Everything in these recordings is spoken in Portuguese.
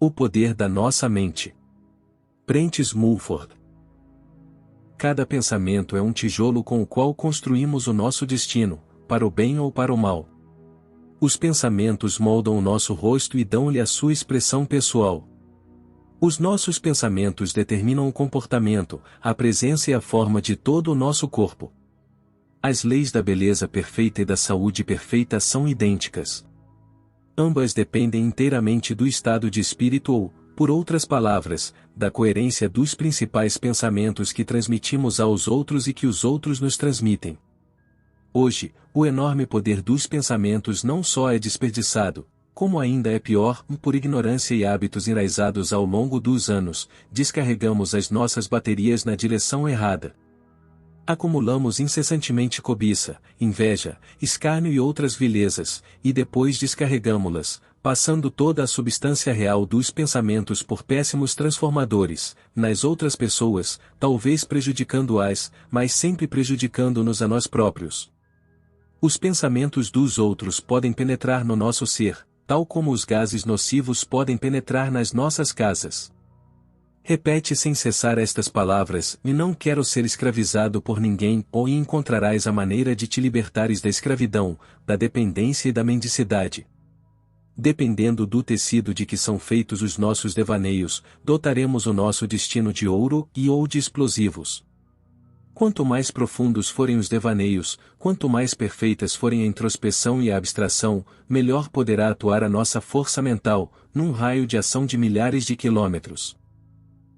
O poder da nossa mente. Prentice Mulford. Cada pensamento é um tijolo com o qual construímos o nosso destino, para o bem ou para o mal. Os pensamentos moldam o nosso rosto e dão-lhe a sua expressão pessoal. Os nossos pensamentos determinam o comportamento, a presença e a forma de todo o nosso corpo. As leis da beleza perfeita e da saúde perfeita são idênticas. Ambas dependem inteiramente do estado de espírito ou, por outras palavras, da coerência dos principais pensamentos que transmitimos aos outros e que os outros nos transmitem. Hoje, o enorme poder dos pensamentos não só é desperdiçado, como ainda é pior, por ignorância e hábitos enraizados ao longo dos anos, descarregamos as nossas baterias na direção errada. Acumulamos incessantemente cobiça, inveja, escárnio e outras vilezas, e depois descarregamo-las, passando toda a substância real dos pensamentos por péssimos transformadores, nas outras pessoas, talvez prejudicando-as, mas sempre prejudicando-nos a nós próprios. Os pensamentos dos outros podem penetrar no nosso ser, tal como os gases nocivos podem penetrar nas nossas casas. Repete sem cessar estas palavras: e não quero ser escravizado por ninguém, ou encontrarás a maneira de te libertares da escravidão, da dependência e da mendicidade. Dependendo do tecido de que são feitos os nossos devaneios, dotaremos o nosso destino de ouro ou de explosivos. Quanto mais profundos forem os devaneios, quanto mais perfeitas forem a introspeção e a abstração, melhor poderá atuar a nossa força mental, num raio de ação de milhares de quilômetros.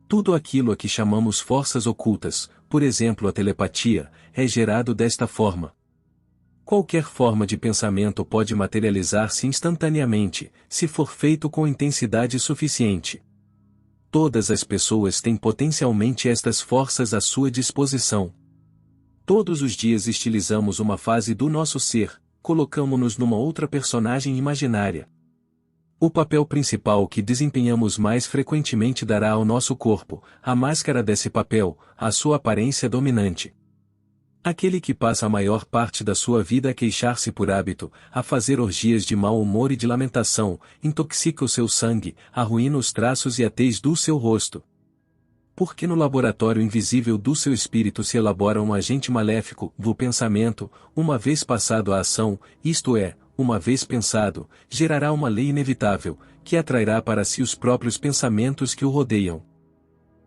Tudo aquilo a que chamamos forças ocultas, por exemplo a telepatia, é gerado desta forma. Qualquer forma de pensamento pode materializar-se instantaneamente, se for feito com intensidade suficiente. Todas as pessoas têm potencialmente estas forças à sua disposição. Todos os dias estilizamos uma fase do nosso ser, colocamo-nos numa outra personagem imaginária. O papel principal que desempenhamos mais frequentemente dará ao nosso corpo, a máscara desse papel, a sua aparência dominante. Aquele que passa a maior parte da sua vida a queixar-se por hábito, a fazer orgias de mau humor e de lamentação, intoxica o seu sangue, arruína os traços e a tez do seu rosto. Porque no laboratório invisível do seu espírito se elabora um agente maléfico, o pensamento, uma vez passado a ação, isto é, uma vez pensado, gerará uma lei inevitável, que atrairá para si os próprios pensamentos que o rodeiam.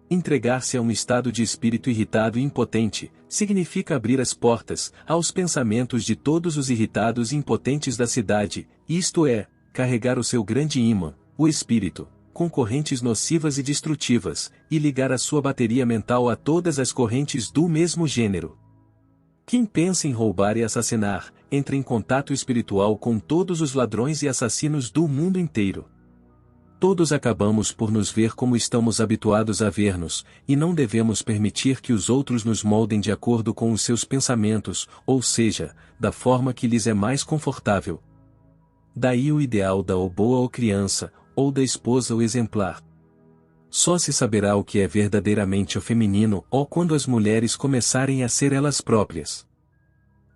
Entregar-se a um estado de espírito irritado e impotente, significa abrir as portas, aos pensamentos de todos os irritados e impotentes da cidade, isto é, carregar o seu grande ímã, o espírito, com correntes nocivas e destrutivas, e ligar a sua bateria mental a todas as correntes do mesmo gênero. Quem pensa em roubar e assassinar, entra em contato espiritual com todos os ladrões e assassinos do mundo inteiro. Todos acabamos por nos ver como estamos habituados a ver-nos, e não devemos permitir que os outros nos moldem de acordo com os seus pensamentos, ou seja, da forma que lhes é mais confortável. Daí o ideal da boa ou criança, ou da esposa ou exemplar. Só se saberá o que é verdadeiramente o feminino ou quando as mulheres começarem a ser elas próprias.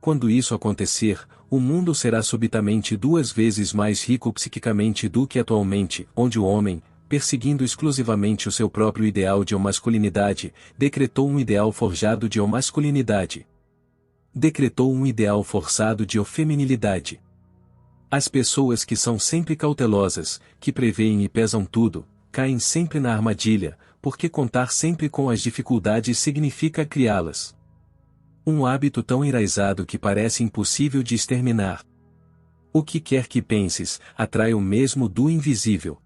Quando isso acontecer, o mundo será subitamente 2 vezes mais rico psiquicamente do que atualmente, onde o homem, perseguindo exclusivamente o seu próprio ideal de masculinidade, decretou um ideal forjado de masculinidade. Decretou um ideal forçado de feminilidade. As pessoas que são sempre cautelosas, que preveem e pesam tudo, caem sempre na armadilha, porque contar sempre com as dificuldades significa criá-las. Um hábito tão enraizado que parece impossível de exterminar. O que quer que penses, atrai o mesmo do invisível.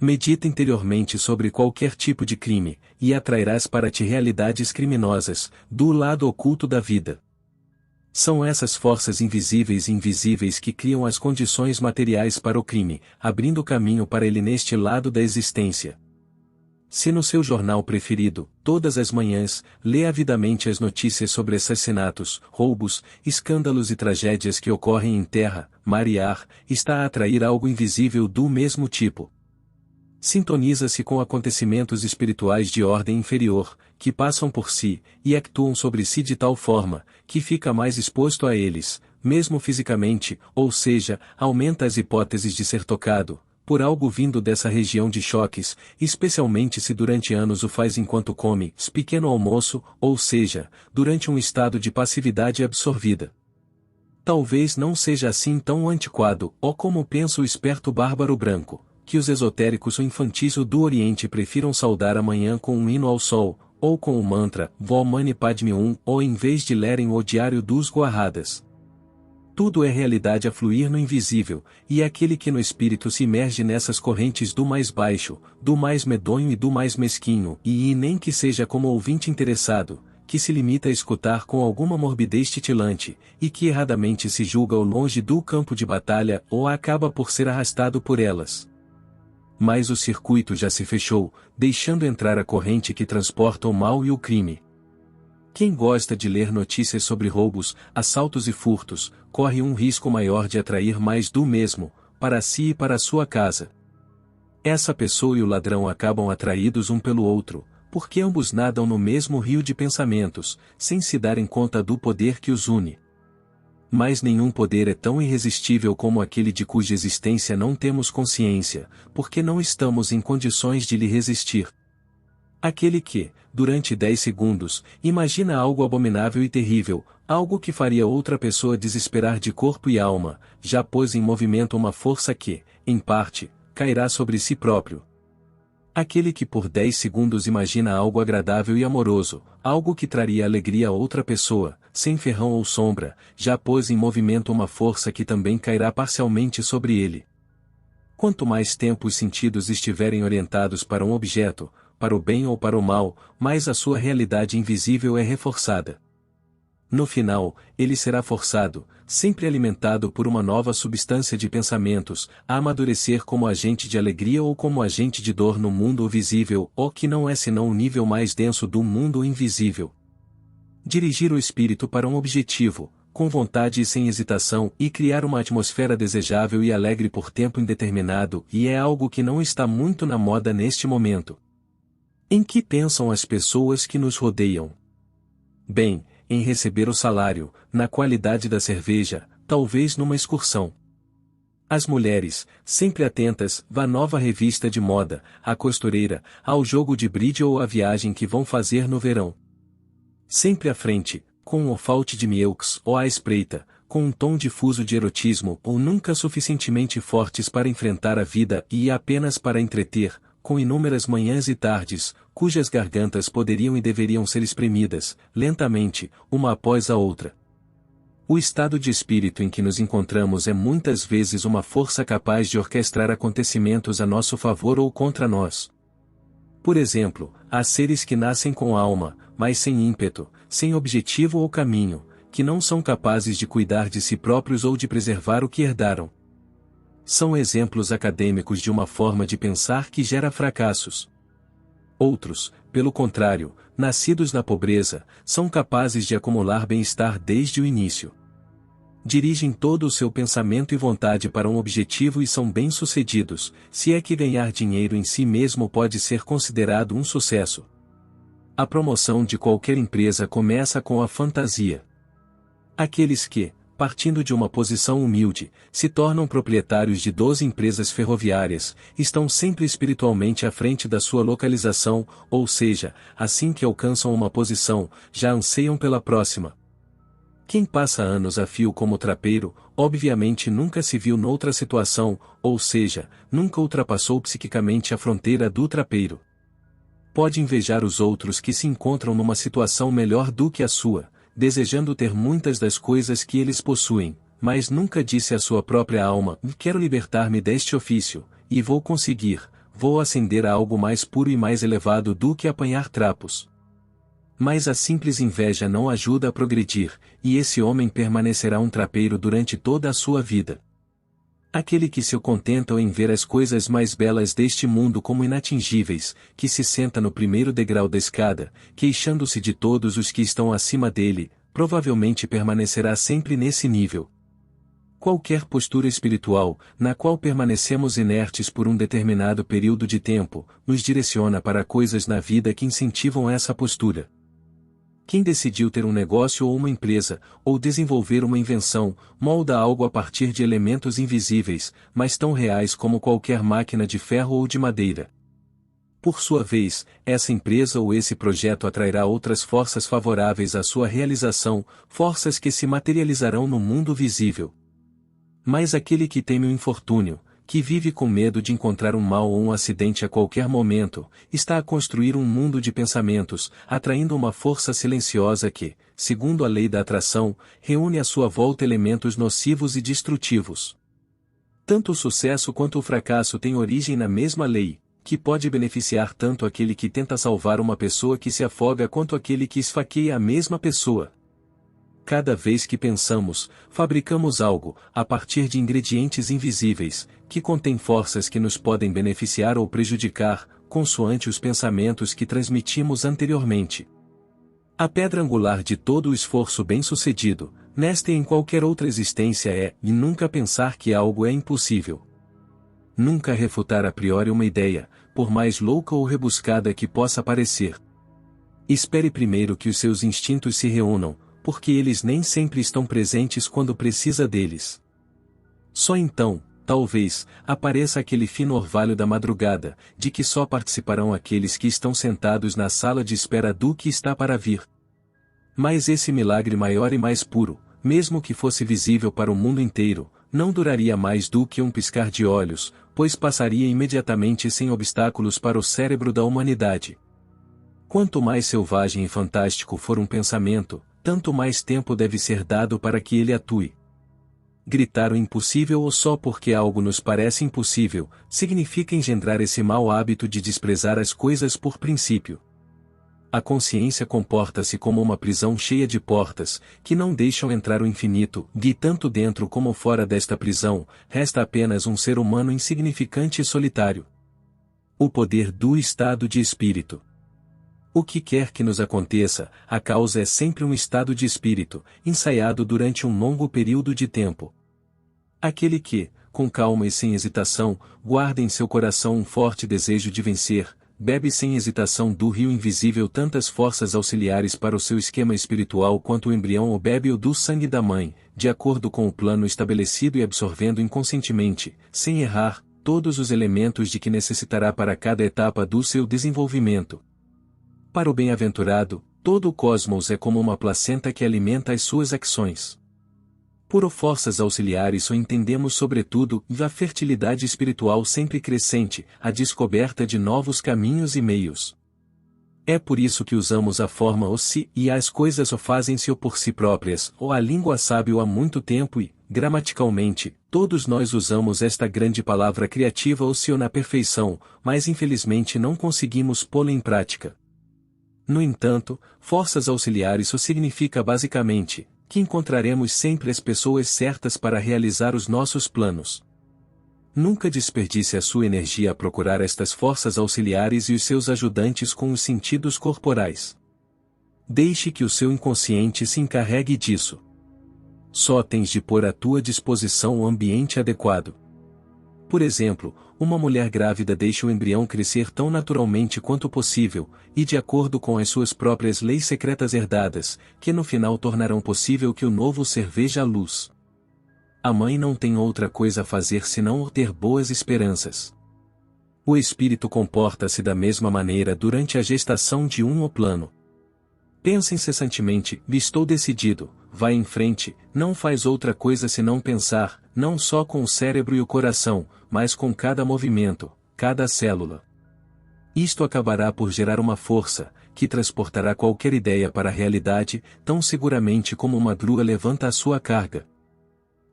Medita interiormente sobre qualquer tipo de crime, e atrairás para ti realidades criminosas, do lado oculto da vida. São essas forças invisíveis e invisíveis que criam as condições materiais para o crime, abrindo caminho para ele neste lado da existência. Se no seu jornal preferido, todas as manhãs, lê avidamente as notícias sobre assassinatos, roubos, escândalos e tragédias que ocorrem em terra, mar e ar, está a atrair algo invisível do mesmo tipo. Sintoniza-se com acontecimentos espirituais de ordem inferior, que passam por si, e actuam sobre si de tal forma, que fica mais exposto a eles, mesmo fisicamente, ou seja, aumenta as hipóteses de ser tocado, por algo vindo dessa região de choques, especialmente se durante anos o faz enquanto come pequeno almoço, ou seja, durante um estado de passividade absorvida. Talvez não seja assim tão antiquado, ou como pensa o esperto bárbaro branco, que os esotéricos ou infantis do Oriente prefiram saudar a manhã com um hino ao sol, ou com o mantra, Om Mani Padme Hum, ou em vez de lerem o Diário dos Guarradas. Tudo é realidade a fluir no invisível, e aquele que no espírito se imerge nessas correntes do mais baixo, do mais medonho e do mais mesquinho, e nem que seja como ouvinte interessado, que se limita a escutar com alguma morbidez titilante, e que erradamente se julga ao longe do campo de batalha ou acaba por ser arrastado por elas. Mas o circuito já se fechou, deixando entrar a corrente que transporta o mal e o crime. Quem gosta de ler notícias sobre roubos, assaltos e furtos, corre um risco maior de atrair mais do mesmo, para si e para sua casa. Essa pessoa e o ladrão acabam atraídos um pelo outro, porque ambos nadam no mesmo rio de pensamentos, sem se darem conta do poder que os une. Mas nenhum poder é tão irresistível como aquele de cuja existência não temos consciência, porque não estamos em condições de lhe resistir. Aquele que, durante 10 segundos, imagina algo abominável e terrível, algo que faria outra pessoa desesperar de corpo e alma, já pôs em movimento uma força que, em parte, cairá sobre si próprio. Aquele que por 10 segundos imagina algo agradável e amoroso, algo que traria alegria a outra pessoa, sem ferrão ou sombra, já pôs em movimento uma força que também cairá parcialmente sobre ele. Quanto mais tempo os sentidos estiverem orientados para um objeto, para o bem ou para o mal, mais a sua realidade invisível é reforçada. No final, ele será forçado, sempre alimentado por uma nova substância de pensamentos, a amadurecer como agente de alegria ou como agente de dor no mundo visível, ou que não é senão o nível mais denso do mundo invisível. Dirigir o espírito para um objetivo, com vontade e sem hesitação, e criar uma atmosfera desejável e alegre por tempo indeterminado, e é algo que não está muito na moda neste momento. Em que pensam as pessoas que nos rodeiam? Bem, em receber o salário, na qualidade da cerveja, talvez numa excursão. As mulheres, sempre atentas, à nova revista de moda, à costureira, ao jogo de bridge ou à viagem que vão fazer no verão. Sempre à frente, com um ofalte de mielks ou à espreita, com um tom difuso de erotismo ou nunca suficientemente fortes para enfrentar a vida e apenas para entreter, com inúmeras manhãs e tardes, cujas gargantas poderiam e deveriam ser espremidas, lentamente, uma após a outra. O estado de espírito em que nos encontramos é muitas vezes uma força capaz de orquestrar acontecimentos a nosso favor ou contra nós. Por exemplo, há seres que nascem com alma, mas sem ímpeto, sem objetivo ou caminho, que não são capazes de cuidar de si próprios ou de preservar o que herdaram. São exemplos acadêmicos de uma forma de pensar que gera fracassos. Outros, pelo contrário, nascidos na pobreza, são capazes de acumular bem-estar desde o início. Dirigem todo o seu pensamento e vontade para um objetivo e são bem-sucedidos, se é que ganhar dinheiro em si mesmo pode ser considerado um sucesso. A promoção de qualquer empresa começa com a fantasia. Aqueles que, partindo de uma posição humilde, se tornam proprietários de 12 empresas ferroviárias, estão sempre espiritualmente à frente da sua localização, ou seja, assim que alcançam uma posição, já anseiam pela próxima. Quem passa anos a fio como trapeiro, obviamente nunca se viu noutra situação, ou seja, nunca ultrapassou psiquicamente a fronteira do trapeiro. Pode invejar os outros que se encontram numa situação melhor do que a sua, desejando ter muitas das coisas que eles possuem, mas nunca disse à sua própria alma: quero libertar-me deste ofício, e vou conseguir, vou ascender a algo mais puro e mais elevado do que apanhar trapos. Mas a simples inveja não ajuda a progredir, e esse homem permanecerá um trapeiro durante toda a sua vida. Aquele que se contenta em ver as coisas mais belas deste mundo como inatingíveis, que se senta no primeiro degrau da escada, queixando-se de todos os que estão acima dele, provavelmente permanecerá sempre nesse nível. Qualquer postura espiritual, na qual permanecemos inertes por um determinado período de tempo, nos direciona para coisas na vida que incentivam essa postura. Quem decidiu ter um negócio ou uma empresa, ou desenvolver uma invenção, molda algo a partir de elementos invisíveis, mas tão reais como qualquer máquina de ferro ou de madeira. Por sua vez, essa empresa ou esse projeto atrairá outras forças favoráveis à sua realização, forças que se materializarão no mundo visível. Mas aquele que teme o infortúnio, que vive com medo de encontrar um mal ou um acidente a qualquer momento, está a construir um mundo de pensamentos, atraindo uma força silenciosa que, segundo a lei da atração, reúne à sua volta elementos nocivos e destrutivos. Tanto o sucesso quanto o fracasso têm origem na mesma lei, que pode beneficiar tanto aquele que tenta salvar uma pessoa que se afoga quanto aquele que esfaqueia a mesma pessoa. Cada vez que pensamos, fabricamos algo, a partir de ingredientes invisíveis, que contém forças que nos podem beneficiar ou prejudicar, consoante os pensamentos que transmitimos anteriormente. A pedra angular de todo o esforço bem-sucedido, nesta e em qualquer outra existência e nunca pensar que algo é impossível. Nunca refutar a priori uma ideia, por mais louca ou rebuscada que possa parecer. Espere primeiro que os seus instintos se reúnam, porque eles nem sempre estão presentes quando precisa deles. Só então, talvez, apareça aquele fino orvalho da madrugada, de que só participarão aqueles que estão sentados na sala de espera do que está para vir. Mas esse milagre maior e mais puro, mesmo que fosse visível para o mundo inteiro, não duraria mais do que um piscar de olhos, pois passaria imediatamente sem obstáculos para o cérebro da humanidade. Quanto mais selvagem e fantástico for um pensamento, tanto mais tempo deve ser dado para que ele atue. Gritar o impossível ou só porque algo nos parece impossível, significa engendrar esse mau hábito de desprezar as coisas por princípio. A consciência comporta-se como uma prisão cheia de portas, que não deixam entrar o infinito, e tanto dentro como fora desta prisão, resta apenas um ser humano insignificante e solitário. O poder do estado de espírito. O que quer que nos aconteça, a causa é sempre um estado de espírito, ensaiado durante um longo período de tempo. Aquele que, com calma e sem hesitação, guarda em seu coração um forte desejo de vencer, bebe sem hesitação do rio invisível tantas forças auxiliares para o seu esquema espiritual quanto o embrião o bebe do sangue da mãe, de acordo com o plano estabelecido e absorvendo inconscientemente, sem errar, todos os elementos de que necessitará para cada etapa do seu desenvolvimento. Para o bem-aventurado, todo o cosmos é como uma placenta que alimenta as suas ações. Por forças auxiliares só entendemos sobretudo a fertilidade espiritual sempre crescente, a descoberta de novos caminhos e meios. É por isso que usamos a forma o se e as coisas o fazem-se por si próprias, ou a língua sábio há muito tempo e, gramaticalmente, todos nós usamos esta grande palavra criativa o se na perfeição, mas infelizmente não conseguimos pô-la em prática. No entanto, forças auxiliares isso significa basicamente, que encontraremos sempre as pessoas certas para realizar os nossos planos. Nunca desperdice a sua energia a procurar estas forças auxiliares e os seus ajudantes com os sentidos corporais. Deixe que o seu inconsciente se encarregue disso. Só tens de pôr à tua disposição o ambiente adequado. Por exemplo, uma mulher grávida deixa o embrião crescer tão naturalmente quanto possível, e de acordo com as suas próprias leis secretas herdadas, que no final tornarão possível que o novo ser veja a luz. A mãe não tem outra coisa a fazer senão ter boas esperanças. O espírito comporta-se da mesma maneira durante a gestação de um plano. Pensa incessantemente, estou decidido, vai em frente, não faz outra coisa senão pensar, não só com o cérebro e o coração, mas com cada movimento, cada célula. Isto acabará por gerar uma força, que transportará qualquer ideia para a realidade, tão seguramente como uma grua levanta a sua carga.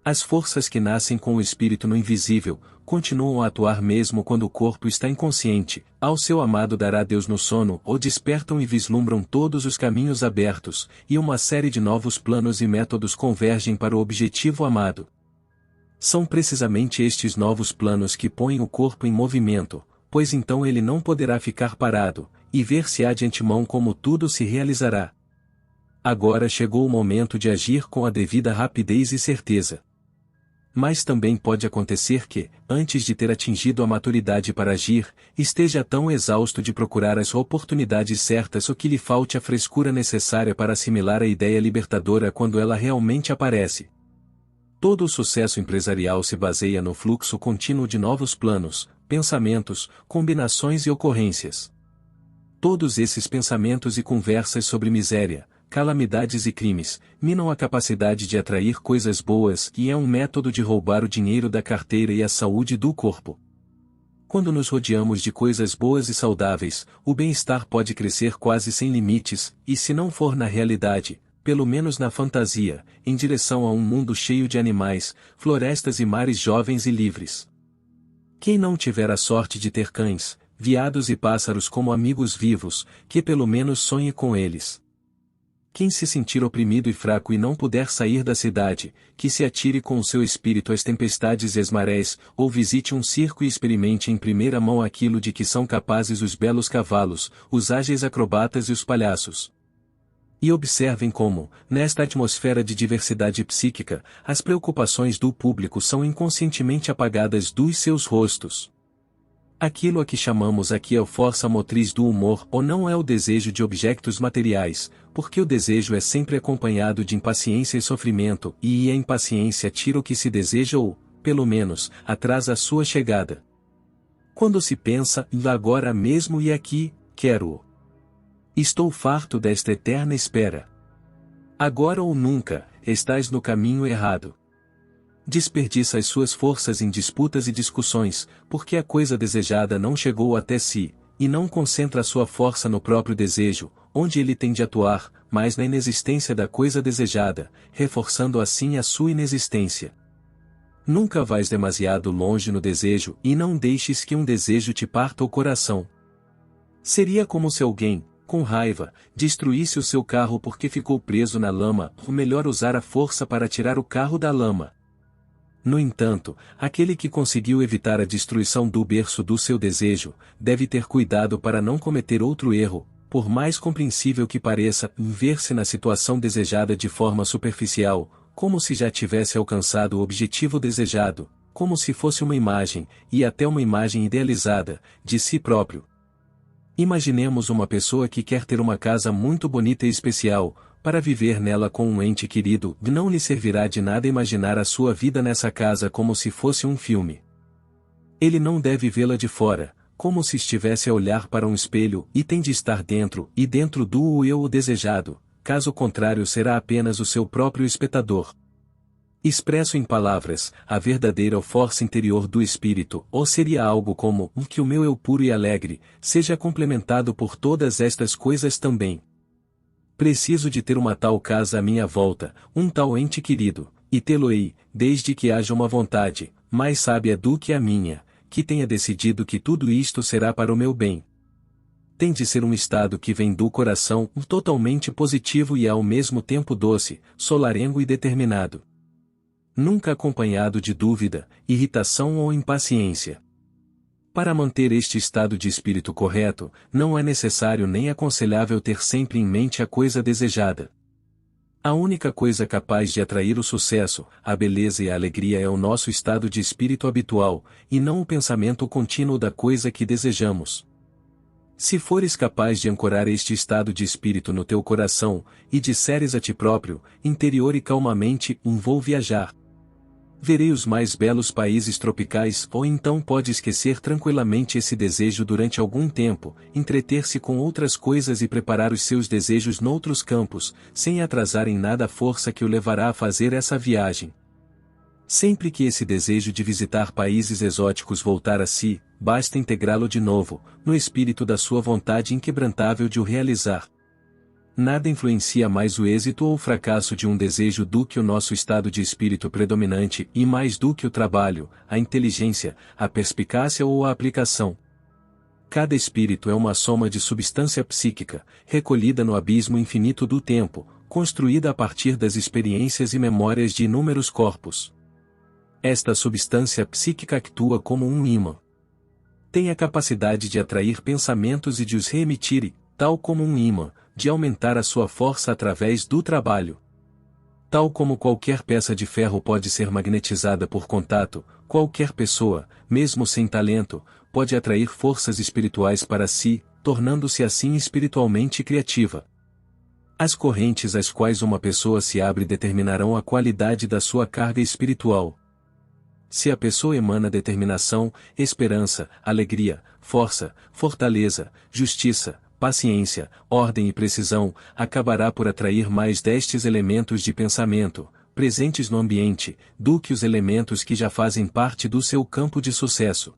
As forças que nascem com o espírito no invisível, continuam a atuar mesmo quando o corpo está inconsciente, ao seu amado dará Deus no sono, ou despertam e vislumbram todos os caminhos abertos, e uma série de novos planos e métodos convergem para o objetivo amado. São precisamente estes novos planos que põem o corpo em movimento, pois então ele não poderá ficar parado, e ver-se-á de antemão como tudo se realizará. Agora chegou o momento de agir com a devida rapidez e certeza. Mas também pode acontecer que, antes de ter atingido a maturidade para agir, esteja tão exausto de procurar as oportunidades certas ou que lhe falte a frescura necessária para assimilar a ideia libertadora quando ela realmente aparece. Todo o sucesso empresarial se baseia no fluxo contínuo de novos planos, pensamentos, combinações e ocorrências. Todos esses pensamentos e conversas sobre miséria, calamidades e crimes, minam a capacidade de atrair coisas boas e é um método de roubar o dinheiro da carteira e a saúde do corpo. Quando nos rodeamos de coisas boas e saudáveis, o bem-estar pode crescer quase sem limites, e se não for na realidade, pelo menos na fantasia, em direção a um mundo cheio de animais, florestas e mares jovens e livres. Quem não tiver a sorte de ter cães, veados e pássaros como amigos vivos, que pelo menos sonhe com eles. Quem se sentir oprimido e fraco e não puder sair da cidade, que se atire com o seu espírito às tempestades e às marés, ou visite um circo e experimente em primeira mão aquilo de que são capazes os belos cavalos, os ágeis acrobatas e os palhaços. E observem como, nesta atmosfera de diversidade psíquica, as preocupações do público são inconscientemente apagadas dos seus rostos. Aquilo a que chamamos aqui é a força motriz do humor ou não é o desejo de objetos materiais, porque o desejo é sempre acompanhado de impaciência e sofrimento, e a impaciência tira o que se deseja ou, pelo menos, atrasa a sua chegada. Quando se pensa, agora mesmo e aqui, quero-o. Estou farto desta eterna espera. Agora ou nunca, estás no caminho errado. Desperdiça as suas forças em disputas e discussões, porque a coisa desejada não chegou até si, e não concentra a sua força no próprio desejo, onde ele tem de atuar, mas na inexistência da coisa desejada, reforçando assim a sua inexistência. Nunca vais demasiado longe no desejo e não deixes que um desejo te parta o coração. Seria como se alguém, com raiva, destruísse o seu carro porque ficou preso na lama, ou melhor usar a força para tirar o carro da lama. No entanto, aquele que conseguiu evitar a destruição do berço do seu desejo, deve ter cuidado para não cometer outro erro, por mais compreensível que pareça, ver-se na situação desejada de forma superficial, como se já tivesse alcançado o objetivo desejado, como se fosse uma imagem, e até uma imagem idealizada, de si próprio. Imaginemos uma pessoa que quer ter uma casa muito bonita e especial, para viver nela com um ente querido, não lhe servirá de nada imaginar a sua vida nessa casa como se fosse um filme. Ele não deve vê-la de fora, como se estivesse a olhar para um espelho, e tem de estar dentro, e dentro do eu o desejado, caso contrário será apenas o seu próprio espectador. Expresso em palavras, a verdadeira força interior do espírito, ou seria algo como, que o meu eu puro e alegre, seja complementado por todas estas coisas também. Preciso de ter uma tal casa à minha volta, um tal ente querido, e tê-lo-ei, desde que haja uma vontade, mais sábia do que a minha, que tenha decidido que tudo isto será para o meu bem. Tem de ser um estado que vem do coração, totalmente positivo e ao mesmo tempo doce, solarengo e determinado. Nunca acompanhado de dúvida, irritação ou impaciência. Para manter este estado de espírito correto, não é necessário nem aconselhável ter sempre em mente a coisa desejada. A única coisa capaz de atrair o sucesso, a beleza e a alegria é o nosso estado de espírito habitual, e não o pensamento contínuo da coisa que desejamos. Se fores capaz de ancorar este estado de espírito no teu coração, e disseres a ti próprio, interior e calmamente, vou viajar. Verei os mais belos países tropicais, ou então pode esquecer tranquilamente esse desejo durante algum tempo, entreter-se com outras coisas e preparar os seus desejos noutros campos, sem atrasar em nada a força que o levará a fazer essa viagem. Sempre que esse desejo de visitar países exóticos voltar a si, basta integrá-lo de novo, no espírito da sua vontade inquebrantável de o realizar. Nada influencia mais o êxito ou o fracasso de um desejo do que o nosso estado de espírito predominante e mais do que o trabalho, a inteligência, a perspicácia ou a aplicação. Cada espírito é uma soma de substância psíquica, recolhida no abismo infinito do tempo, construída a partir das experiências e memórias de inúmeros corpos. Esta substância psíquica atua como um ímã. Tem a capacidade de atrair pensamentos e de os reemitir e, tal como um ímã, de aumentar a sua força através do trabalho. Tal como qualquer peça de ferro pode ser magnetizada por contato, qualquer pessoa, mesmo sem talento, pode atrair forças espirituais para si, tornando-se assim espiritualmente criativa. As correntes às quais uma pessoa se abre determinarão a qualidade da sua carga espiritual. Se a pessoa emana determinação, esperança, alegria, força, fortaleza, justiça, paciência, ordem e precisão, acabará por atrair mais destes elementos de pensamento, presentes no ambiente, do que os elementos que já fazem parte do seu campo de sucesso.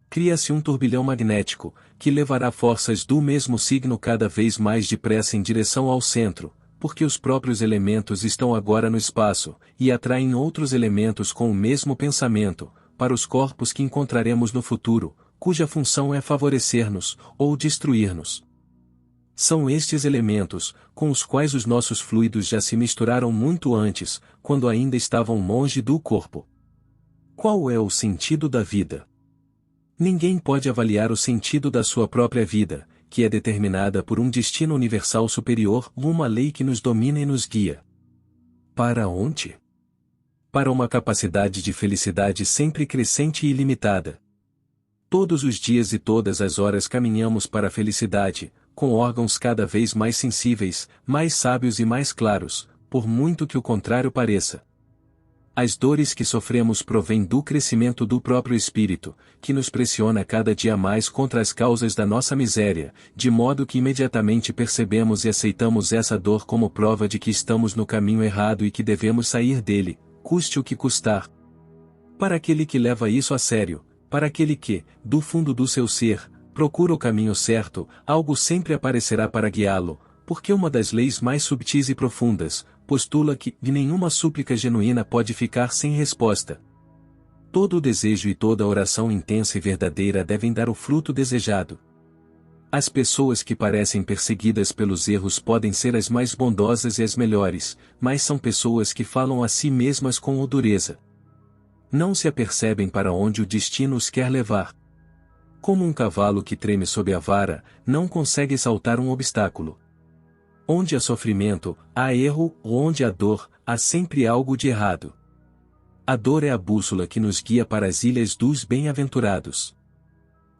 Cria-se um turbilhão magnético, que levará forças do mesmo signo cada vez mais depressa em direção ao centro, porque os próprios elementos estão agora no espaço, e atraem outros elementos com o mesmo pensamento, para os corpos que encontraremos no futuro, cuja função é favorecer-nos, ou destruir-nos. São estes elementos, com os quais os nossos fluidos já se misturaram muito antes, quando ainda estavam longe do corpo. Qual é o sentido da vida? Ninguém pode avaliar o sentido da sua própria vida, que é determinada por um destino universal superior, uma lei que nos domina e nos guia. Para onde? Para uma capacidade de felicidade sempre crescente e ilimitada. Todos os dias e todas as horas caminhamos para a felicidade, com órgãos cada vez mais sensíveis, mais sábios e mais claros, por muito que o contrário pareça. As dores que sofremos provêm do crescimento do próprio espírito, que nos pressiona cada dia mais contra as causas da nossa miséria, de modo que imediatamente percebemos e aceitamos essa dor como prova de que estamos no caminho errado e que devemos sair dele, custe o que custar. Para aquele que leva isso a sério, para aquele que, do fundo do seu ser, procura o caminho certo, algo sempre aparecerá para guiá-lo, porque uma das leis mais subtis e profundas, postula que nenhuma súplica genuína pode ficar sem resposta. Todo o desejo e toda oração intensa e verdadeira devem dar o fruto desejado. As pessoas que parecem perseguidas pelos erros podem ser as mais bondosas e as melhores, mas são pessoas que falam a si mesmas com dureza. Não se apercebem para onde o destino os quer levar. Como um cavalo que treme sob a vara, não consegue saltar um obstáculo. Onde há sofrimento, há erro, onde há dor, há sempre algo de errado. A dor é a bússola que nos guia para as ilhas dos bem-aventurados.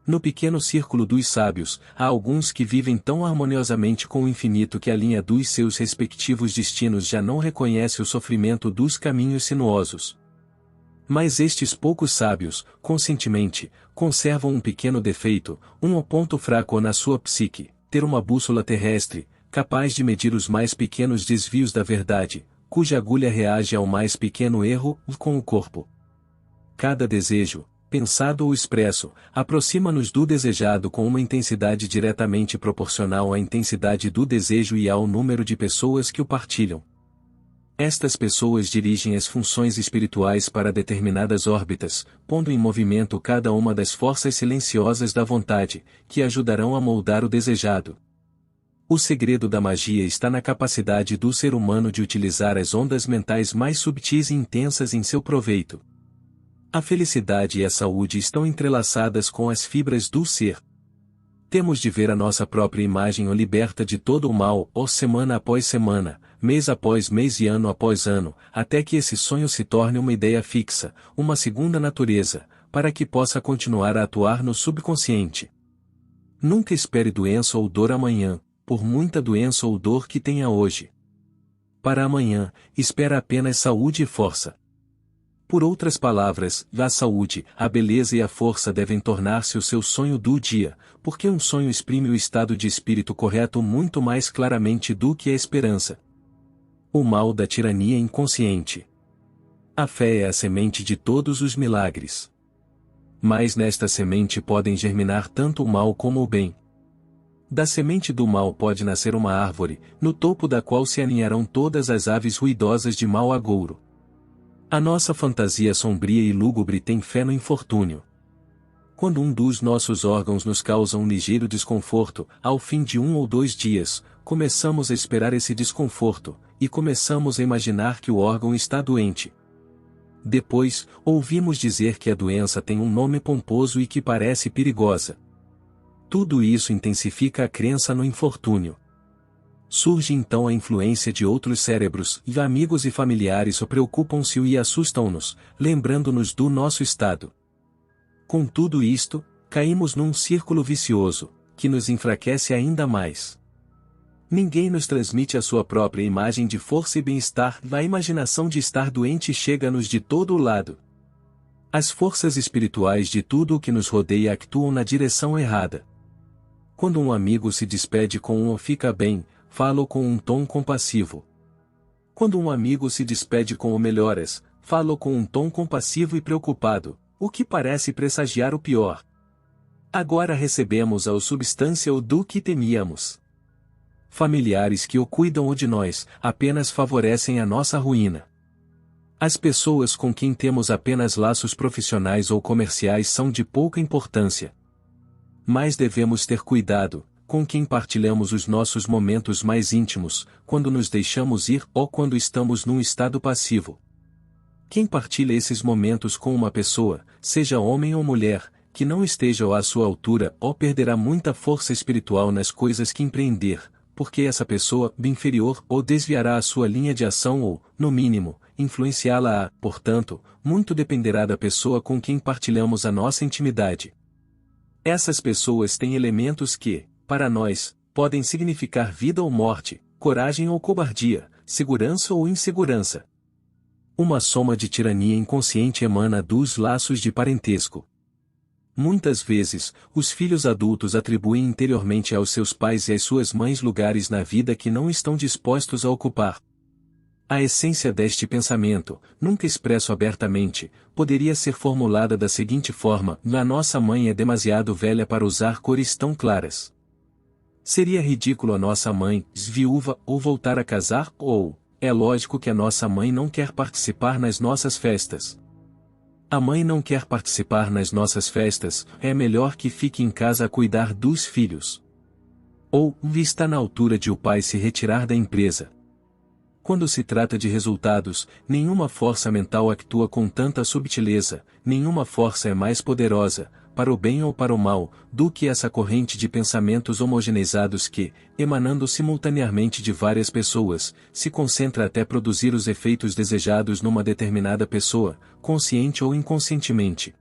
No pequeno círculo dos sábios, há alguns que vivem tão harmoniosamente com o infinito que a linha dos seus respectivos destinos já não reconhece o sofrimento dos caminhos sinuosos. Mas estes poucos sábios, conscientemente, conservam um pequeno defeito, um ponto fraco na sua psique, ter uma bússola terrestre, capaz de medir os mais pequenos desvios da verdade, cuja agulha reage ao mais pequeno erro, com o corpo. Cada desejo, pensado ou expresso, aproxima-nos do desejado com uma intensidade diretamente proporcional à intensidade do desejo e ao número de pessoas que o partilham. Estas pessoas dirigem as funções espirituais para determinadas órbitas, pondo em movimento cada uma das forças silenciosas da vontade, que ajudarão a moldar o desejado. O segredo da magia está na capacidade do ser humano de utilizar as ondas mentais mais subtis e intensas em seu proveito. A felicidade e a saúde estão entrelaçadas com as fibras do ser. Temos de ver a nossa própria imagem liberta de todo o mal, semana após semana, mês após mês e ano após ano, até que esse sonho se torne uma ideia fixa, uma segunda natureza, para que possa continuar a atuar no subconsciente. Nunca espere doença ou dor amanhã, por muita doença ou dor que tenha hoje. Para amanhã, espera apenas saúde e força. Por outras palavras, a saúde, a beleza e a força devem tornar-se o seu sonho do dia, porque um sonho exprime o estado de espírito correto muito mais claramente do que a esperança. O mal da tirania inconsciente. A fé é a semente de todos os milagres. Mas nesta semente podem germinar tanto o mal como o bem. Da semente do mal pode nascer uma árvore, no topo da qual se aninharão todas as aves ruidosas de mau agouro. A nossa fantasia sombria e lúgubre tem fé no infortúnio. Quando um dos nossos órgãos nos causa um ligeiro desconforto, ao fim de 1 ou 2 dias, começamos a esperar esse desconforto, e começamos a imaginar que o órgão está doente. Depois, ouvimos dizer que a doença tem um nome pomposo e que parece perigosa. Tudo isso intensifica a crença no infortúnio. Surge então a influência de outros cérebros, e amigos e familiares preocupam-se e assustam-nos, lembrando-nos do nosso estado. Com tudo isto, caímos num círculo vicioso, que nos enfraquece ainda mais. Ninguém nos transmite a sua própria imagem de força e bem-estar, a imaginação de estar doente chega-nos de todo o lado. As forças espirituais de tudo o que nos rodeia actuam na direção errada. Quando um amigo se despede com um "fica bem", falo com um tom compassivo. Quando um amigo se despede com o "melhoras", falo com um tom compassivo e preocupado, o que parece pressagiar o pior. Agora recebemos a substância do que temíamos. Familiares que o cuidam ou de nós, apenas favorecem a nossa ruína. As pessoas com quem temos apenas laços profissionais ou comerciais são de pouca importância. Mas devemos ter cuidado com quem partilhamos os nossos momentos mais íntimos, quando nos deixamos ir ou quando estamos num estado passivo. Quem partilha esses momentos com uma pessoa, seja homem ou mulher, que não esteja à sua altura ou perderá muita força espiritual nas coisas que empreender, porque essa pessoa, inferior, ou desviará a sua linha de ação ou, no mínimo, influenciá-la. Portanto, muito dependerá da pessoa com quem partilhamos a nossa intimidade. Essas pessoas têm elementos que, para nós, podem significar vida ou morte, coragem ou cobardia, segurança ou insegurança. Uma soma de tirania inconsciente emana dos laços de parentesco. Muitas vezes, os filhos adultos atribuem interiormente aos seus pais e às suas mães lugares na vida que não estão dispostos a ocupar. A essência deste pensamento, nunca expresso abertamente, poderia ser formulada da seguinte forma: a nossa mãe é demasiado velha para usar cores tão claras. Seria ridículo a nossa mãe, viúva, ou voltar a casar, ou, é lógico que a nossa mãe não quer participar nas nossas festas. A mãe não quer participar nas nossas festas, é melhor que fique em casa a cuidar dos filhos. Ou, está na altura de o pai se retirar da empresa. Quando se trata de resultados, nenhuma força mental atua com tanta subtileza, nenhuma força é mais poderosa, para o bem ou para o mal, do que essa corrente de pensamentos homogeneizados que, emanando simultaneamente de várias pessoas, se concentra até produzir os efeitos desejados numa determinada pessoa, consciente ou inconscientemente.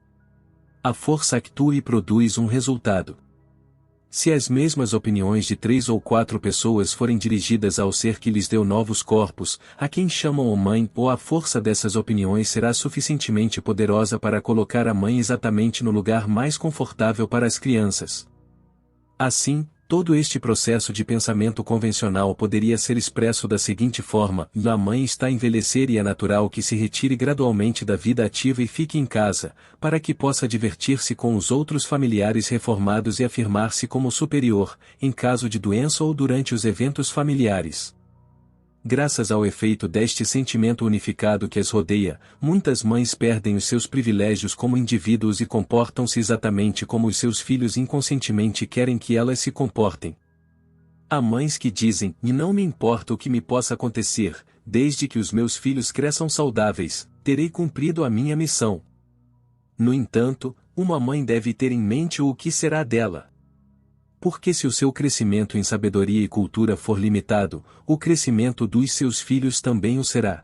A força atua e produz um resultado. Se as mesmas opiniões de 3 ou 4 pessoas forem dirigidas ao ser que lhes deu novos corpos, a quem chamam a mãe, ou a força dessas opiniões será suficientemente poderosa para colocar a mãe exatamente no lugar mais confortável para as crianças. Assim, todo este processo de pensamento convencional poderia ser expresso da seguinte forma: a mãe está a envelhecer e é natural que se retire gradualmente da vida ativa e fique em casa, para que possa divertir-se com os outros familiares reformados e afirmar-se como superior, em caso de doença ou durante os eventos familiares. Graças ao efeito deste sentimento unificado que as rodeia, muitas mães perdem os seus privilégios como indivíduos e comportam-se exatamente como os seus filhos inconscientemente querem que elas se comportem. Há mães que dizem: "E não me importa o que me possa acontecer, desde que os meus filhos cresçam saudáveis, terei cumprido a minha missão." No entanto, uma mãe deve ter em mente o que será dela. Porque se o seu crescimento em sabedoria e cultura for limitado, o crescimento dos seus filhos também o será.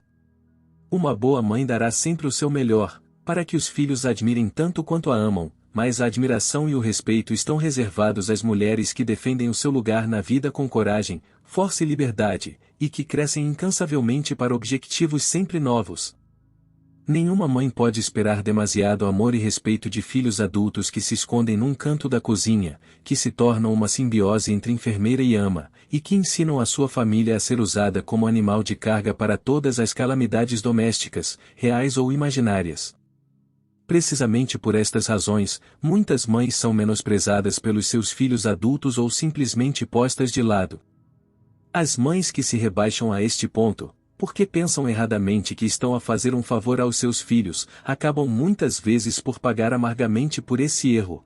Uma boa mãe dará sempre o seu melhor, para que os filhos a admirem tanto quanto a amam, mas a admiração e o respeito estão reservados às mulheres que defendem o seu lugar na vida com coragem, força e liberdade, e que crescem incansavelmente para objetivos sempre novos. Nenhuma mãe pode esperar demasiado amor e respeito de filhos adultos que se escondem num canto da cozinha, que se tornam uma simbiose entre enfermeira e ama, e que ensinam a sua família a ser usada como animal de carga para todas as calamidades domésticas, reais ou imaginárias. Precisamente por estas razões, muitas mães são menosprezadas pelos seus filhos adultos ou simplesmente postas de lado. As mães que se rebaixam a este ponto, porque pensam erradamente que estão a fazer um favor aos seus filhos, acabam muitas vezes por pagar amargamente por esse erro.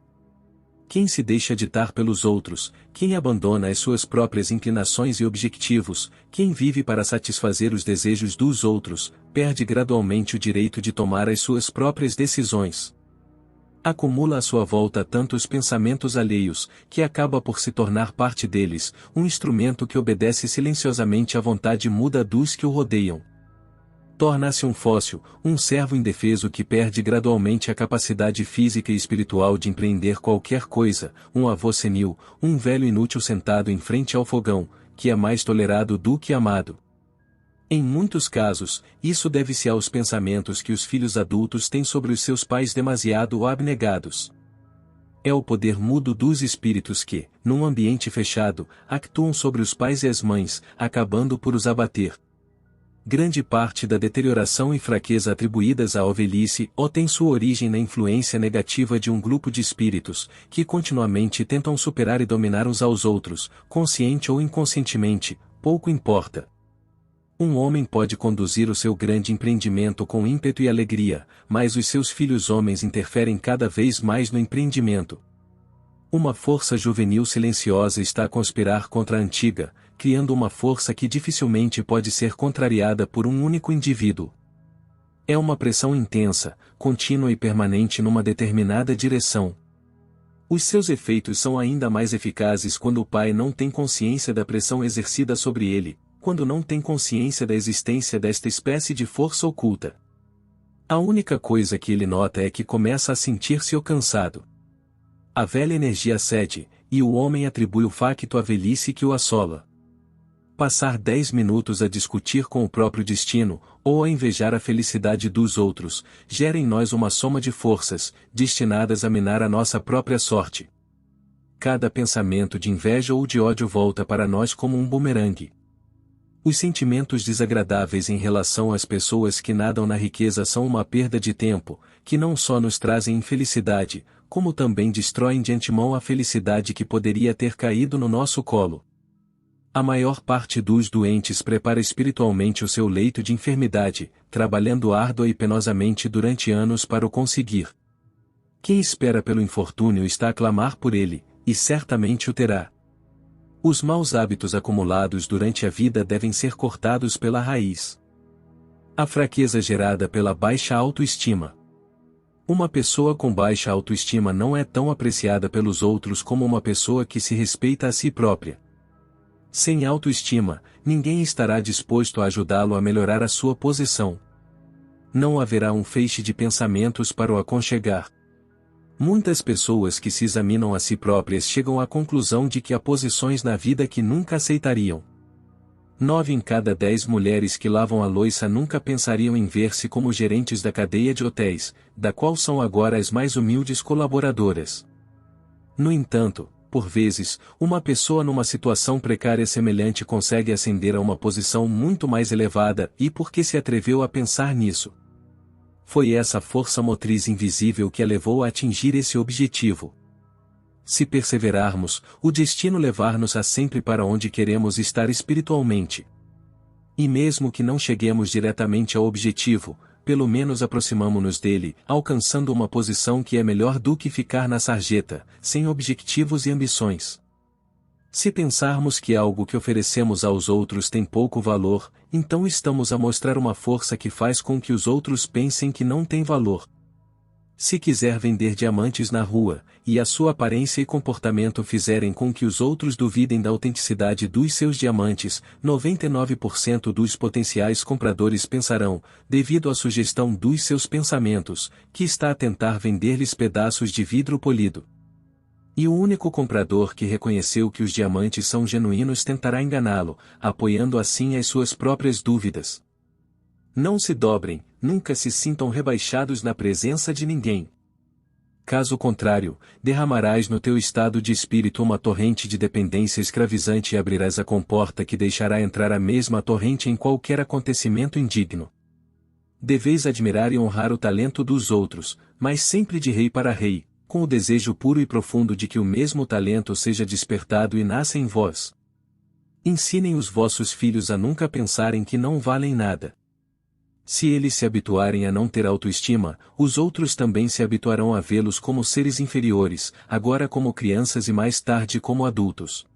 Quem se deixa ditar pelos outros, quem abandona as suas próprias inclinações e objetivos, quem vive para satisfazer os desejos dos outros, perde gradualmente o direito de tomar as suas próprias decisões. Acumula à sua volta tantos pensamentos alheios, que acaba por se tornar parte deles, um instrumento que obedece silenciosamente à vontade muda dos que o rodeiam. Torna-se um fóssil, um servo indefeso que perde gradualmente a capacidade física e espiritual de empreender qualquer coisa, um avô senil, um velho inútil sentado em frente ao fogão, que é mais tolerado do que amado. Em muitos casos, isso deve-se aos pensamentos que os filhos adultos têm sobre os seus pais demasiado abnegados. É o poder mudo dos espíritos que, num ambiente fechado, actuam sobre os pais e as mães, acabando por os abater. Grande parte da deterioração e fraqueza atribuídas à velhice tem sua origem na influência negativa de um grupo de espíritos, que continuamente tentam superar e dominar uns aos outros, consciente ou inconscientemente, pouco importa. Um homem pode conduzir o seu grande empreendimento com ímpeto e alegria, mas os seus filhos homens interferem cada vez mais no empreendimento. Uma força juvenil silenciosa está a conspirar contra a antiga, criando uma força que dificilmente pode ser contrariada por um único indivíduo. É uma pressão intensa, contínua e permanente numa determinada direção. Os seus efeitos são ainda mais eficazes quando o pai não tem consciência da pressão exercida sobre ele, quando não tem consciência da existência desta espécie de força oculta. A única coisa que ele nota é que começa a sentir-se cansado. A velha energia cede, e o homem atribui o facto à velhice que o assola. Passar 10 minutos a discutir com o próprio destino, ou a invejar a felicidade dos outros, gera em nós uma soma de forças, destinadas a minar a nossa própria sorte. Cada pensamento de inveja ou de ódio volta para nós como um bumerangue. Os sentimentos desagradáveis em relação às pessoas que nadam na riqueza são uma perda de tempo, que não só nos trazem infelicidade, como também destroem de antemão a felicidade que poderia ter caído no nosso colo. A maior parte dos doentes prepara espiritualmente o seu leito de enfermidade, trabalhando árdua e penosamente durante anos para o conseguir. Quem espera pelo infortúnio está a clamar por ele, e certamente o terá. Os maus hábitos acumulados durante a vida devem ser cortados pela raiz. A fraqueza gerada pela baixa autoestima. Uma pessoa com baixa autoestima não é tão apreciada pelos outros como uma pessoa que se respeita a si própria. Sem autoestima, ninguém estará disposto a ajudá-lo a melhorar a sua posição. Não haverá um feixe de pensamentos para o aconchegar. Muitas pessoas que se examinam a si próprias chegam à conclusão de que há posições na vida que nunca aceitariam. 9 em cada 10 mulheres que lavam a louça nunca pensariam em ver-se como gerentes da cadeia de hotéis, da qual são agora as mais humildes colaboradoras. No entanto, por vezes, uma pessoa numa situação precária semelhante consegue ascender a uma posição muito mais elevada, e por que se atreveu a pensar nisso? Foi essa força motriz invisível que a levou a atingir esse objetivo. Se perseverarmos, o destino levar-nos-á sempre para onde queremos estar espiritualmente. E mesmo que não cheguemos diretamente ao objetivo, pelo menos aproximamo-nos dele, alcançando uma posição que é melhor do que ficar na sarjeta, sem objetivos e ambições. Se pensarmos que algo que oferecemos aos outros tem pouco valor, então estamos a mostrar uma força que faz com que os outros pensem que não tem valor. Se quiser vender diamantes na rua, e a sua aparência e comportamento fizerem com que os outros duvidem da autenticidade dos seus diamantes, 99% dos potenciais compradores pensarão, devido à sugestão dos seus pensamentos, que está a tentar vender-lhes pedaços de vidro polido. E o único comprador que reconheceu que os diamantes são genuínos tentará enganá-lo, apoiando assim as suas próprias dúvidas. Não se dobrem, nunca se sintam rebaixados na presença de ninguém. Caso contrário, derramarás no teu estado de espírito uma torrente de dependência escravizante e abrirás a comporta que deixará entrar a mesma torrente em qualquer acontecimento indigno. Deveis admirar e honrar o talento dos outros, mas sempre de rei para rei, com o desejo puro e profundo de que o mesmo talento seja despertado e nasça em vós. Ensinem os vossos filhos a nunca pensarem que não valem nada. Se eles se habituarem a não ter autoestima, os outros também se habituarão a vê-los como seres inferiores, agora como crianças e mais tarde como adultos.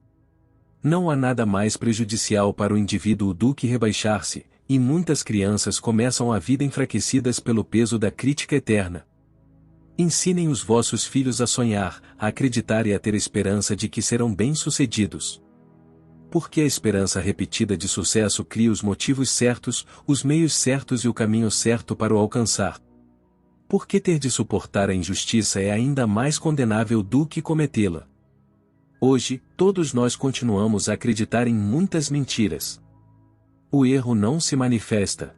Não há nada mais prejudicial para o indivíduo do que rebaixar-se, e muitas crianças começam a vida enfraquecidas pelo peso da crítica eterna. Ensinem os vossos filhos a sonhar, a acreditar e a ter esperança de que serão bem-sucedidos. Porque a esperança repetida de sucesso cria os motivos certos, os meios certos e o caminho certo para o alcançar. Porque ter de suportar a injustiça é ainda mais condenável do que cometê-la. Hoje, todos nós continuamos a acreditar em muitas mentiras. O erro não se manifesta.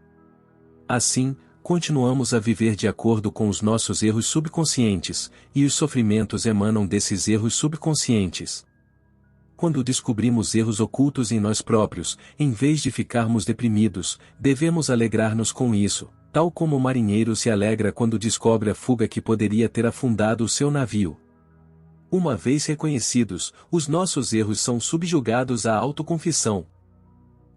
Assim, continuamos a viver de acordo com os nossos erros subconscientes, e os sofrimentos emanam desses erros subconscientes. Quando descobrimos erros ocultos em nós próprios, em vez de ficarmos deprimidos, devemos alegrar-nos com isso, tal como o marinheiro se alegra quando descobre a fuga que poderia ter afundado o seu navio. Uma vez reconhecidos, os nossos erros são subjugados à autoconfissão.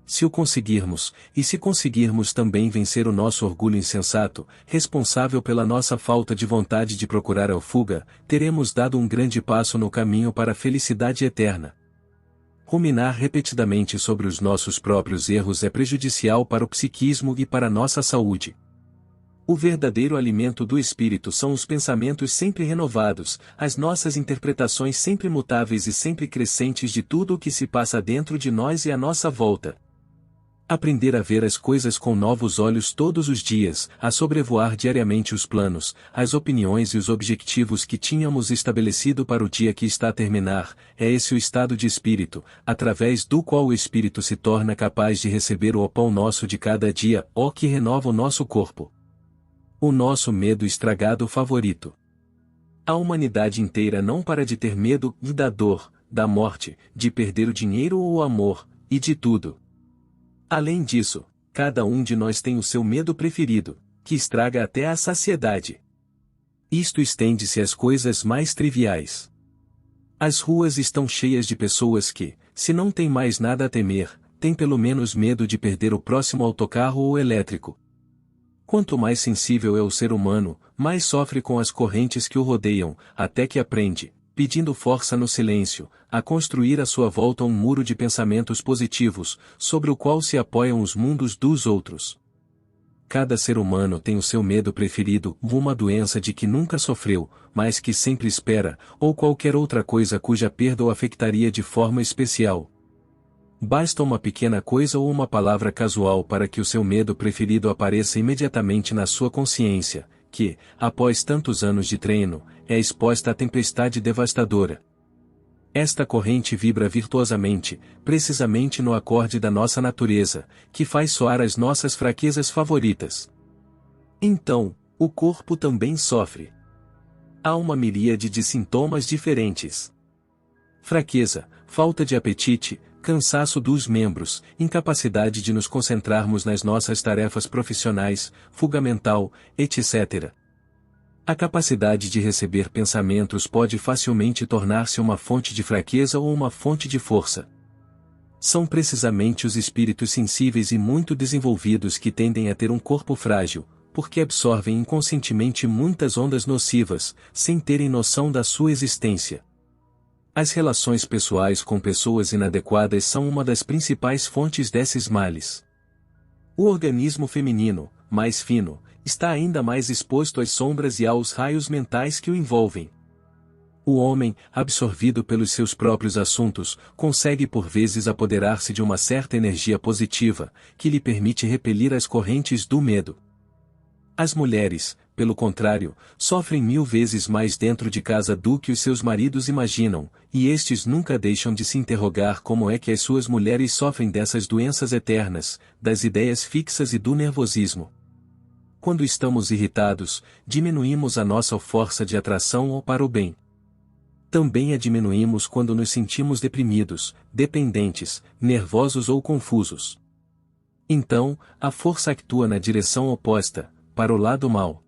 Se o conseguirmos, e se conseguirmos também vencer o nosso orgulho insensato, responsável pela nossa falta de vontade de procurar a fuga, teremos dado um grande passo no caminho para a felicidade eterna. Ruminar repetidamente sobre os nossos próprios erros é prejudicial para o psiquismo e para a nossa saúde. O verdadeiro alimento do espírito são os pensamentos sempre renovados, as nossas interpretações sempre mutáveis e sempre crescentes de tudo o que se passa dentro de nós e à nossa volta. Aprender a ver as coisas com novos olhos todos os dias, a sobrevoar diariamente os planos, as opiniões e os objetivos que tínhamos estabelecido para o dia que está a terminar, é esse o estado de espírito, através do qual o espírito se torna capaz de receber o pão nosso de cada dia, ó que renova o nosso corpo. O nosso medo estragado favorito. A humanidade inteira não para de ter medo da dor, da morte, de perder o dinheiro ou o amor, e de tudo. Além disso, cada um de nós tem o seu medo preferido, que estraga até a saciedade. Isto estende-se às coisas mais triviais. As ruas estão cheias de pessoas que, se não têm mais nada a temer, têm pelo menos medo de perder o próximo autocarro ou elétrico. Quanto mais sensível é o ser humano, mais sofre com as correntes que o rodeiam, até que aprende, pedindo força no silêncio, a construir à sua volta um muro de pensamentos positivos, sobre o qual se apoiam os mundos dos outros. Cada ser humano tem o seu medo preferido, uma doença de que nunca sofreu, mas que sempre espera, ou qualquer outra coisa cuja perda o afetaria de forma especial. Basta uma pequena coisa ou uma palavra casual para que o seu medo preferido apareça imediatamente na sua consciência, que, após tantos anos de treino, é exposta à tempestade devastadora. Esta corrente vibra virtuosamente, precisamente no acorde da nossa natureza, que faz soar as nossas fraquezas favoritas. Então, o corpo também sofre. Há uma miríade de sintomas diferentes. Fraqueza, falta de apetite, cansaço dos membros, incapacidade de nos concentrarmos nas nossas tarefas profissionais, fuga mental, etc. A capacidade de receber pensamentos pode facilmente tornar-se uma fonte de fraqueza ou uma fonte de força. São precisamente os espíritos sensíveis e muito desenvolvidos que tendem a ter um corpo frágil, porque absorvem inconscientemente muitas ondas nocivas, sem terem noção da sua existência. As relações pessoais com pessoas inadequadas são uma das principais fontes desses males. O organismo feminino, mais fino, está ainda mais exposto às sombras e aos raios mentais que o envolvem. O homem, absorvido pelos seus próprios assuntos, consegue por vezes apoderar-se de uma certa energia positiva, que lhe permite repelir as correntes do medo. As mulheres, pelo contrário, sofrem 1000 vezes mais dentro de casa do que os seus maridos imaginam, e estes nunca deixam de se interrogar como é que as suas mulheres sofrem dessas doenças eternas, das ideias fixas e do nervosismo. Quando estamos irritados, diminuímos a nossa força de atração ou para o bem. Também a diminuímos quando nos sentimos deprimidos, dependentes, nervosos ou confusos. Então, a força atua na direção oposta, para o lado mau.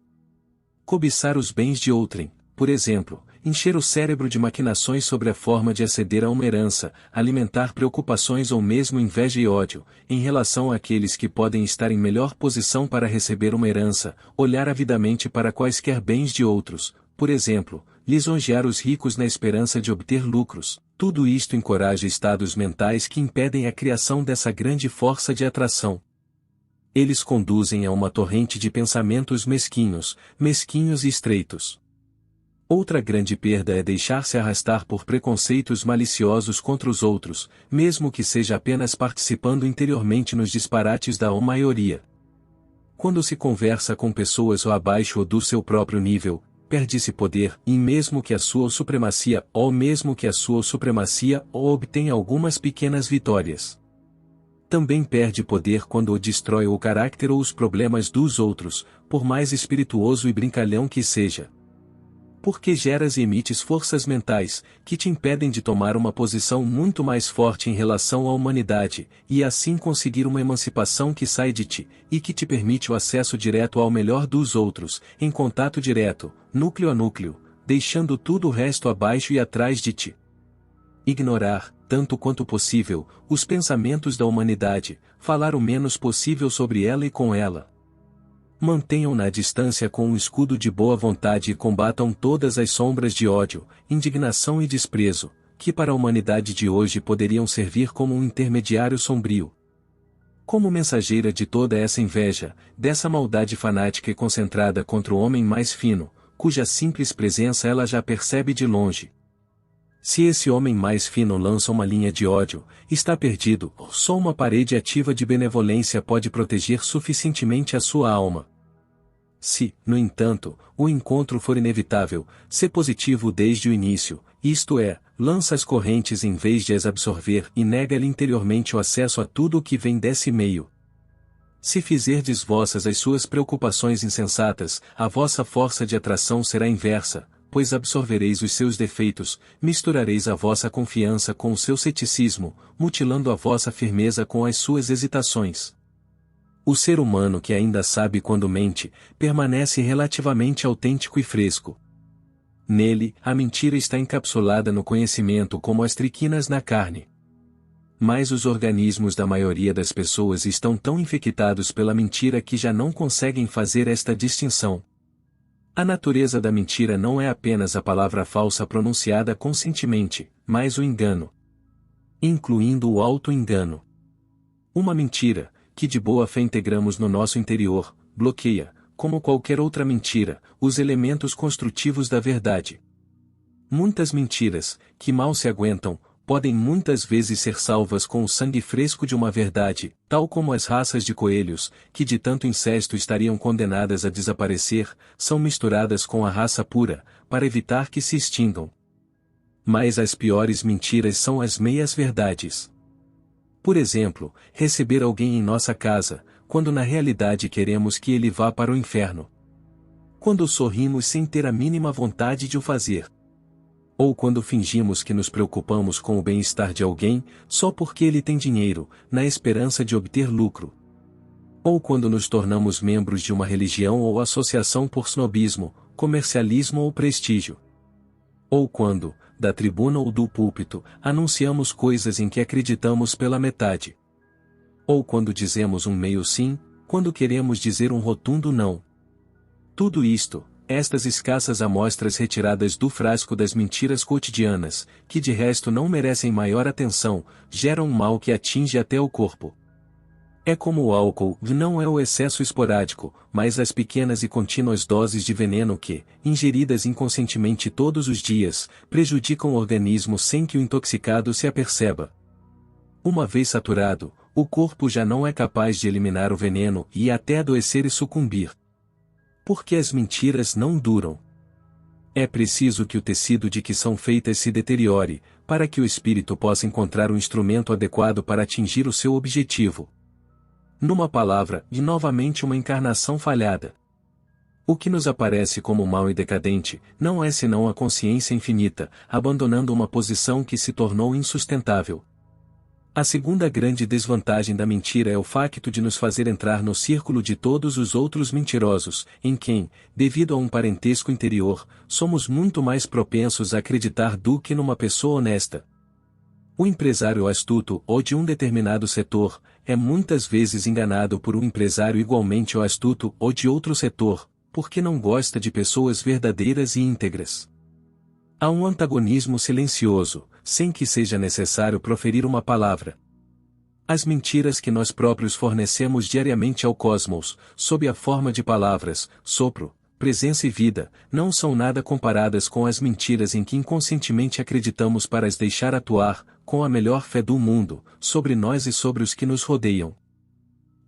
Cobiçar os bens de outrem, por exemplo, encher o cérebro de maquinações sobre a forma de aceder a uma herança, alimentar preocupações ou mesmo inveja e ódio, em relação àqueles que podem estar em melhor posição para receber uma herança, olhar avidamente para quaisquer bens de outros, por exemplo, lisonjear os ricos na esperança de obter lucros, tudo isto encoraja estados mentais que impedem a criação dessa grande força de atração. Eles conduzem a uma torrente de pensamentos mesquinhos e estreitos. Outra grande perda é deixar-se arrastar por preconceitos maliciosos contra os outros, mesmo que seja apenas participando interiormente nos disparates da maioria. Quando se conversa com pessoas ou abaixo ou do seu próprio nível, perde-se poder, e mesmo que a sua supremacia obtenha algumas pequenas vitórias. Também perde poder quando o destrói o caráter ou os problemas dos outros, por mais espirituoso e brincalhão que seja. Porque geras e emites forças mentais, que te impedem de tomar uma posição muito mais forte em relação à humanidade, e assim conseguir uma emancipação que sai de ti, e que te permite o acesso direto ao melhor dos outros, em contato direto, núcleo a núcleo, deixando tudo o resto abaixo e atrás de ti. Ignorar, tanto quanto possível, os pensamentos da humanidade, falar o menos possível sobre ela e com ela. Mantenham-na à distância com um escudo de boa vontade e combatam todas as sombras de ódio, indignação e desprezo, que para a humanidade de hoje poderiam servir como um intermediário sombrio. Como mensageira de toda essa inveja, dessa maldade fanática e concentrada contra o homem mais fino, cuja simples presença ela já percebe de longe. Se esse homem mais fino lança uma linha de ódio, está perdido, só uma parede ativa de benevolência pode proteger suficientemente a sua alma. Se, no entanto, o encontro for inevitável, sê positivo desde o início, isto é, lança as correntes em vez de as absorver e nega-lhe interiormente o acesso a tudo o que vem desse meio. Se fizerdes vossas as suas preocupações insensatas, a vossa força de atração será inversa, pois absorvereis os seus defeitos, misturareis a vossa confiança com o seu ceticismo, mutilando a vossa firmeza com as suas hesitações. O ser humano que ainda sabe quando mente, permanece relativamente autêntico e fresco. Nele, a mentira está encapsulada no conhecimento como as triquinas na carne. Mas os organismos da maioria das pessoas estão tão infectados pela mentira que já não conseguem fazer esta distinção. A natureza da mentira não é apenas a palavra falsa pronunciada conscientemente, mas o engano. Incluindo o auto-engano. Uma mentira, que de boa fé integramos no nosso interior, bloqueia, como qualquer outra mentira, os elementos construtivos da verdade. Muitas mentiras, que mal se aguentam, podem muitas vezes ser salvas com o sangue fresco de uma verdade, tal como as raças de coelhos, que de tanto incesto estariam condenadas a desaparecer, são misturadas com a raça pura, para evitar que se extingam. Mas as piores mentiras são as meias-verdades. Por exemplo, receber alguém em nossa casa, quando na realidade queremos que ele vá para o inferno. Quando sorrimos sem ter a mínima vontade de o fazer. Ou quando fingimos que nos preocupamos com o bem-estar de alguém, só porque ele tem dinheiro, na esperança de obter lucro. Ou quando nos tornamos membros de uma religião ou associação por snobismo, comercialismo ou prestígio. Ou quando, da tribuna ou do púlpito, anunciamos coisas em que acreditamos pela metade. Ou quando dizemos um meio sim, quando queremos dizer um rotundo não. Tudo isto, estas escassas amostras retiradas do frasco das mentiras cotidianas, que de resto não merecem maior atenção, geram um mal que atinge até o corpo. É como o álcool, não é o excesso esporádico, mas as pequenas e contínuas doses de veneno que, ingeridas inconscientemente todos os dias, prejudicam o organismo sem que o intoxicado se aperceba. Uma vez saturado, o corpo já não é capaz de eliminar o veneno e até adoecer e sucumbir. Porque as mentiras não duram. É preciso que o tecido de que são feitas se deteriore, para que o espírito possa encontrar o instrumento adequado para atingir o seu objetivo. Numa palavra, e novamente uma encarnação falhada. O que nos aparece como mal e decadente, não é senão a consciência infinita, abandonando uma posição que se tornou insustentável. A segunda grande desvantagem da mentira é o facto de nos fazer entrar no círculo de todos os outros mentirosos, em quem, devido a um parentesco interior, somos muito mais propensos a acreditar do que numa pessoa honesta. O empresário astuto ou de um determinado setor, é muitas vezes enganado por um empresário igualmente astuto ou de outro setor, porque não gosta de pessoas verdadeiras e íntegras. Há um antagonismo silencioso, sem que seja necessário proferir uma palavra. As mentiras que nós próprios fornecemos diariamente ao cosmos, sob a forma de palavras, sopro, presença e vida, não são nada comparadas com as mentiras em que inconscientemente acreditamos para as deixar atuar, com a melhor fé do mundo, sobre nós e sobre os que nos rodeiam.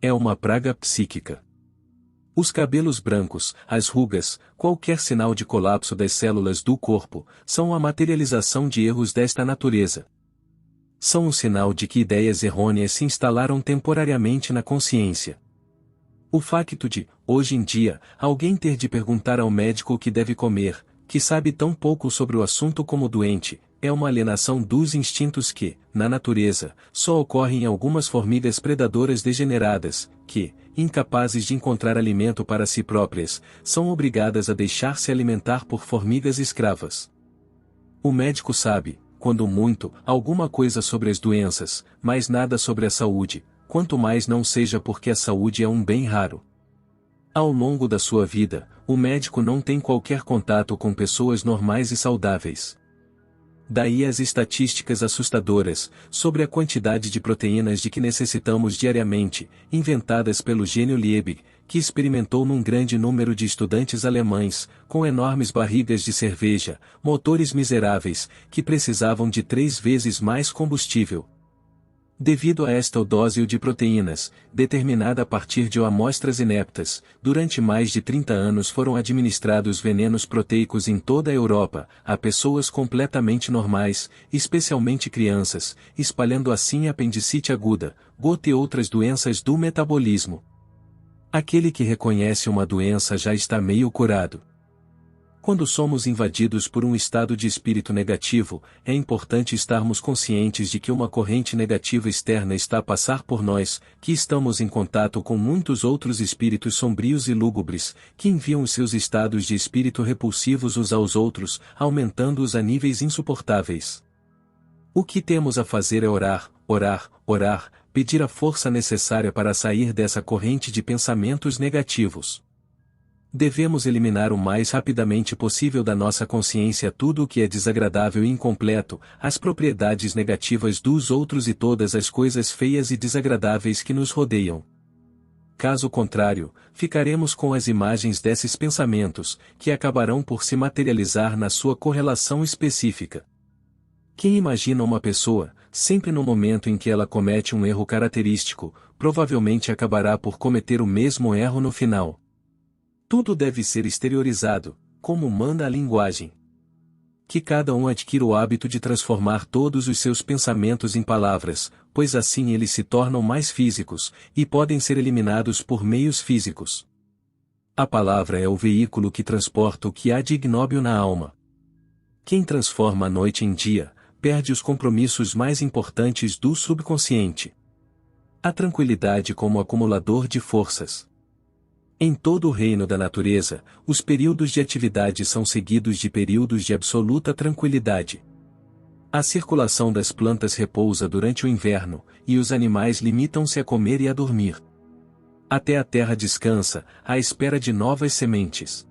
É uma praga psíquica. Os cabelos brancos, as rugas, qualquer sinal de colapso das células do corpo, são a materialização de erros desta natureza. São um sinal de que ideias errôneas se instalaram temporariamente na consciência. O facto de, hoje em dia, alguém ter de perguntar ao médico o que deve comer, que sabe tão pouco sobre o assunto como o doente, é uma alienação dos instintos que, na natureza, só ocorre em algumas formigas predadoras degeneradas, que, incapazes de encontrar alimento para si próprias, são obrigadas a deixar-se alimentar por formigas escravas. O médico sabe, quando muito, alguma coisa sobre as doenças, mas nada sobre a saúde, quanto mais não seja porque a saúde é um bem raro. Ao longo da sua vida, o médico não tem qualquer contato com pessoas normais e saudáveis. Daí as estatísticas assustadoras, sobre a quantidade de proteínas de que necessitamos diariamente, inventadas pelo gênio Liebig, que experimentou num grande número de estudantes alemães, com enormes barrigas de cerveja, motores miseráveis, que precisavam de 3 vezes mais combustível. Devido a esta dose de proteínas, determinada a partir de amostras ineptas, durante mais de 30 anos foram administrados venenos proteicos em toda a Europa, a pessoas completamente normais, especialmente crianças, espalhando assim apendicite aguda, gota e outras doenças do metabolismo. Aquele que reconhece uma doença já está meio curado. Quando somos invadidos por um estado de espírito negativo, é importante estarmos conscientes de que uma corrente negativa externa está a passar por nós, que estamos em contato com muitos outros espíritos sombrios e lúgubres, que enviam os seus estados de espírito repulsivos uns aos outros, aumentando-os a níveis insuportáveis. O que temos a fazer é orar, orar, orar, pedir a força necessária para sair dessa corrente de pensamentos negativos. Devemos eliminar o mais rapidamente possível da nossa consciência tudo o que é desagradável e incompleto, as propriedades negativas dos outros e todas as coisas feias e desagradáveis que nos rodeiam. Caso contrário, ficaremos com as imagens desses pensamentos, que acabarão por se materializar na sua correlação específica. Quem imagina uma pessoa, sempre no momento em que ela comete um erro característico, provavelmente acabará por cometer o mesmo erro no final. Tudo deve ser exteriorizado, como manda a linguagem. Que cada um adquira o hábito de transformar todos os seus pensamentos em palavras, pois assim eles se tornam mais físicos, e podem ser eliminados por meios físicos. A palavra é o veículo que transporta o que há de ignóbil na alma. Quem transforma a noite em dia, perde os compromissos mais importantes do subconsciente. A tranquilidade como acumulador de forças. Em todo o reino da natureza, os períodos de atividade são seguidos de períodos de absoluta tranquilidade. A circulação das plantas repousa durante o inverno, e os animais limitam-se a comer e a dormir. Até a terra descansa, à espera de novas sementes.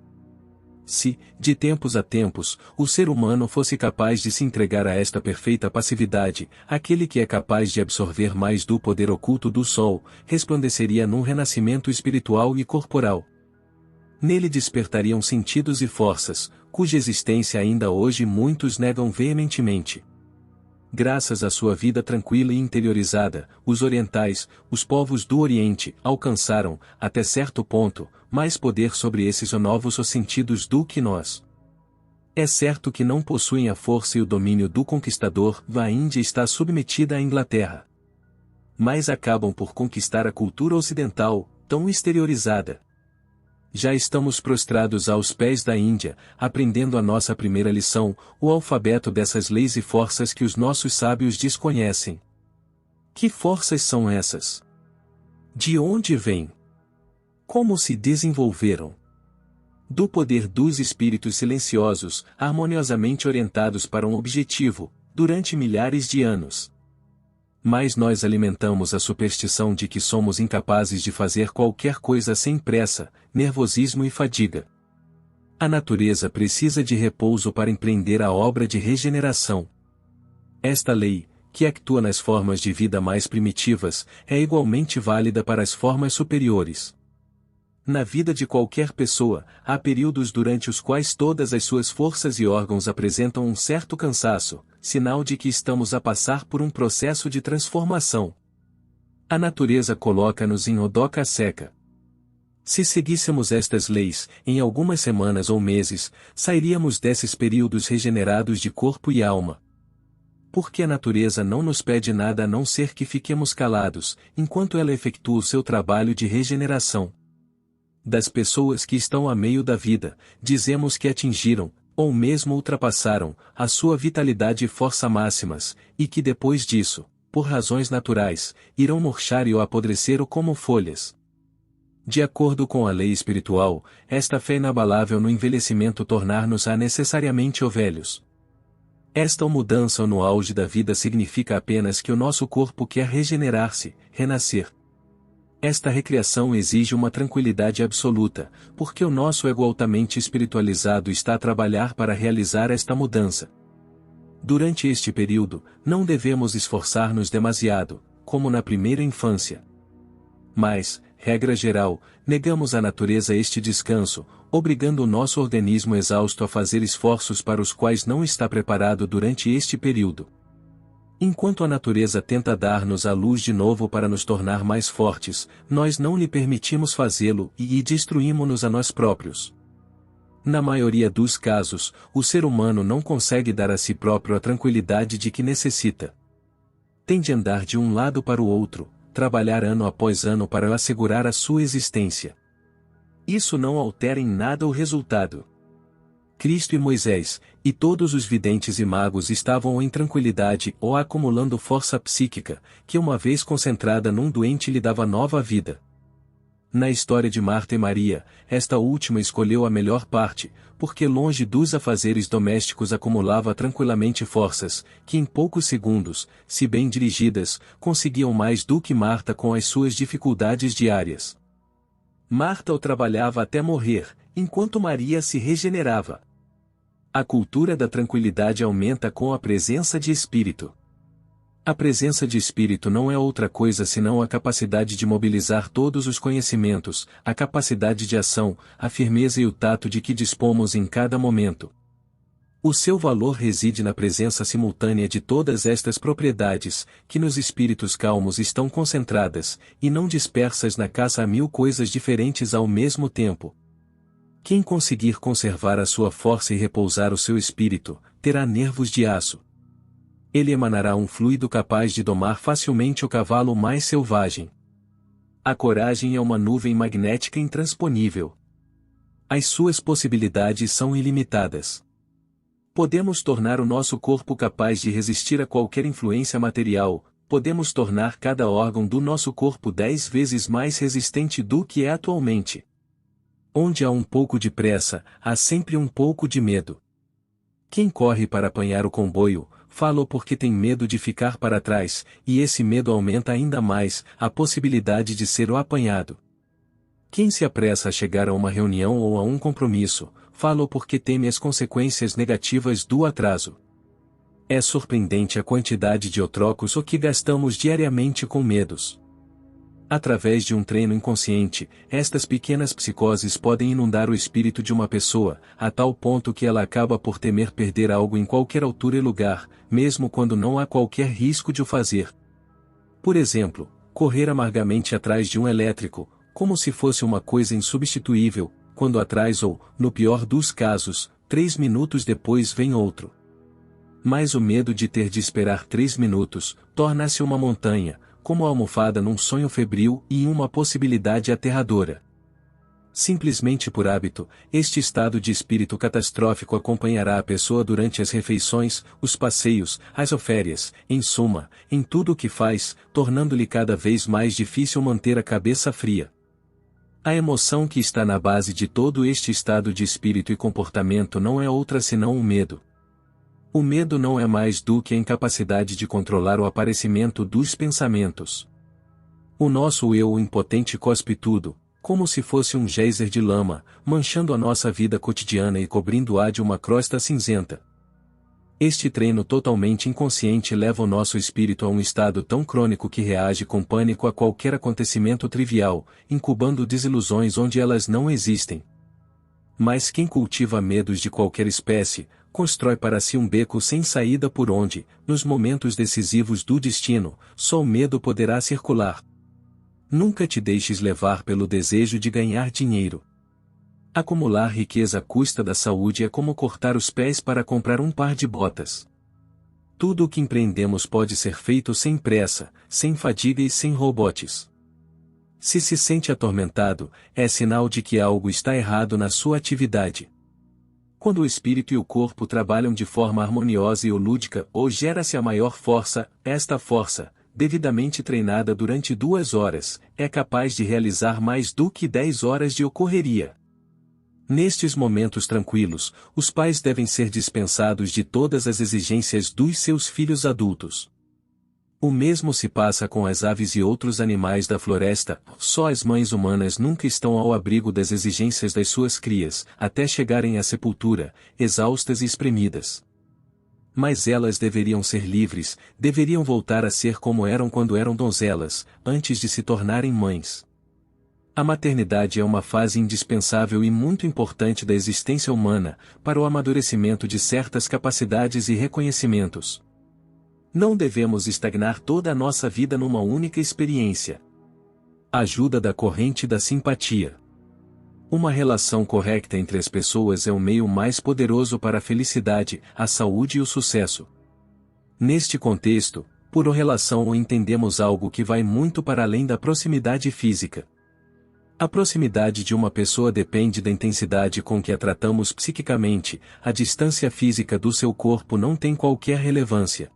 Se, de tempos a tempos, o ser humano fosse capaz de se entregar a esta perfeita passividade, aquele que é capaz de absorver mais do poder oculto do sol, resplandeceria num renascimento espiritual e corporal. Nele despertariam sentidos e forças, cuja existência ainda hoje muitos negam veementemente. Graças à sua vida tranquila e interiorizada, os orientais, os povos do Oriente, alcançaram, até certo ponto, mais poder sobre esses novos sentidos do que nós. É certo que não possuem a força e o domínio do conquistador, a Índia está submetida à Inglaterra. Mas acabam por conquistar a cultura ocidental, tão exteriorizada. Já estamos prostrados aos pés da Índia, aprendendo a nossa primeira lição, o alfabeto dessas leis e forças que os nossos sábios desconhecem. Que forças são essas? De onde vêm? Como se desenvolveram? Do poder dos espíritos silenciosos, harmoniosamente orientados para um objetivo, durante milhares de anos. Mas nós alimentamos a superstição de que somos incapazes de fazer qualquer coisa sem pressa, nervosismo e fadiga. A natureza precisa de repouso para empreender a obra de regeneração. Esta lei, que atua nas formas de vida mais primitivas, é igualmente válida para as formas superiores. Na vida de qualquer pessoa, há períodos durante os quais todas as suas forças e órgãos apresentam um certo cansaço, sinal de que estamos a passar por um processo de transformação. A natureza coloca-nos em odoca seca. Se seguíssemos estas leis, em algumas semanas ou meses, sairíamos desses períodos regenerados de corpo e alma. Porque a natureza não nos pede nada a não ser que fiquemos calados, enquanto ela efetua o seu trabalho de regeneração. Das pessoas que estão a meio da vida, dizemos que atingiram, ou mesmo ultrapassaram, a sua vitalidade e força máximas, e que depois disso, por razões naturais, irão murchar e ou apodrecer como folhas. De acordo com a lei espiritual, esta fé inabalável no envelhecimento tornar-nos-á necessariamente velhos. Esta mudança no auge da vida significa apenas que o nosso corpo quer regenerar-se, renascer. Esta recriação exige uma tranquilidade absoluta, porque o nosso ego altamente espiritualizado está a trabalhar para realizar esta mudança. Durante este período, não devemos esforçar-nos demasiado, como na primeira infância. Mas, regra geral, negamos à natureza este descanso, obrigando o nosso organismo exausto a fazer esforços para os quais não está preparado durante este período. Enquanto a natureza tenta dar-nos a luz de novo para nos tornar mais fortes, nós não lhe permitimos fazê-lo e destruímos-nos a nós próprios. Na maioria dos casos, o ser humano não consegue dar a si próprio a tranquilidade de que necessita. Tem de andar de um lado para o outro, trabalhar ano após ano para assegurar a sua existência. Isso não altera em nada o resultado. Cristo e Moisés, e todos os videntes e magos estavam em tranquilidade ou acumulando força psíquica, que uma vez concentrada num doente lhe dava nova vida. Na história de Marta e Maria, esta última escolheu a melhor parte, porque longe dos afazeres domésticos acumulava tranquilamente forças, que em poucos segundos, se bem dirigidas, conseguiam mais do que Marta com as suas dificuldades diárias. Marta o trabalhava até morrer, enquanto Maria se regenerava. A cultura da tranquilidade aumenta com a presença de espírito. A presença de espírito não é outra coisa senão a capacidade de mobilizar todos os conhecimentos, a capacidade de ação, a firmeza e o tato de que dispomos em cada momento. O seu valor reside na presença simultânea de todas estas propriedades, que nos espíritos calmos estão concentradas, e não dispersas na caça a mil coisas diferentes ao mesmo tempo. Quem conseguir conservar a sua força e repousar o seu espírito, terá nervos de aço. Ele emanará um fluido capaz de domar facilmente o cavalo mais selvagem. A coragem é uma nuvem magnética intransponível. As suas possibilidades são ilimitadas. Podemos tornar o nosso corpo capaz de resistir a qualquer influência material, podemos tornar cada órgão do nosso corpo 10 vezes mais resistente do que é atualmente. Onde há um pouco de pressa, há sempre um pouco de medo. Quem corre para apanhar o comboio, fala porque tem medo de ficar para trás, e esse medo aumenta ainda mais a possibilidade de ser o apanhado. Quem se apressa a chegar a uma reunião ou a um compromisso, fala porque teme as consequências negativas do atraso. É surpreendente a quantidade de trocos o que gastamos diariamente com medos. Através de um treino inconsciente, estas pequenas psicoses podem inundar o espírito de uma pessoa, a tal ponto que ela acaba por temer perder algo em qualquer altura e lugar, mesmo quando não há qualquer risco de o fazer. Por exemplo, correr amargamente atrás de um elétrico, como se fosse uma coisa insubstituível, quando atrás ou, no pior dos casos, 3 minutos depois vem outro. Mas o medo de ter de esperar 3 minutos, torna-se uma montanha, como a almofada num sonho febril e em uma possibilidade aterradora. Simplesmente por hábito, este estado de espírito catastrófico acompanhará a pessoa durante as refeições, os passeios, as férias, em suma, em tudo o que faz, tornando-lhe cada vez mais difícil manter a cabeça fria. A emoção que está na base de todo este estado de espírito e comportamento não é outra senão o medo. O medo não é mais do que a incapacidade de controlar o aparecimento dos pensamentos. O nosso eu impotente cospe tudo, como se fosse um geyser de lama, manchando a nossa vida cotidiana e cobrindo-a de uma crosta cinzenta. Este treino totalmente inconsciente leva o nosso espírito a um estado tão crônico que reage com pânico a qualquer acontecimento trivial, incubando desilusões onde elas não existem. Mas quem cultiva medos de qualquer espécie, constrói para si um beco sem saída por onde, nos momentos decisivos do destino, só o medo poderá circular. Nunca te deixes levar pelo desejo de ganhar dinheiro. Acumular riqueza à custa da saúde é como cortar os pés para comprar um par de botas. Tudo o que empreendemos pode ser feito sem pressa, sem fadiga e sem robotes. Se se sente atormentado, é sinal de que algo está errado na sua atividade. Quando o espírito e o corpo trabalham de forma harmoniosa e lúdica, ou gera-se a maior força, esta força, devidamente treinada durante 2 horas, é capaz de realizar mais do que 10 horas de ocorreria. Nestes momentos tranquilos, os pais devem ser dispensados de todas as exigências dos seus filhos adultos. O mesmo se passa com as aves e outros animais da floresta, só as mães humanas nunca estão ao abrigo das exigências das suas crias, até chegarem à sepultura, exaustas e espremidas. Mas elas deveriam ser livres, deveriam voltar a ser como eram quando eram donzelas, antes de se tornarem mães. A maternidade é uma fase indispensável e muito importante da existência humana, para o amadurecimento de certas capacidades e reconhecimentos. Não devemos estagnar toda a nossa vida numa única experiência. Ajuda da corrente da simpatia. Uma relação correta entre as pessoas é o meio mais poderoso para a felicidade, a saúde e o sucesso. Neste contexto, por relação entendemos algo que vai muito para além da proximidade física. A proximidade de uma pessoa depende da intensidade com que a tratamos psiquicamente, a distância física do seu corpo não tem qualquer relevância.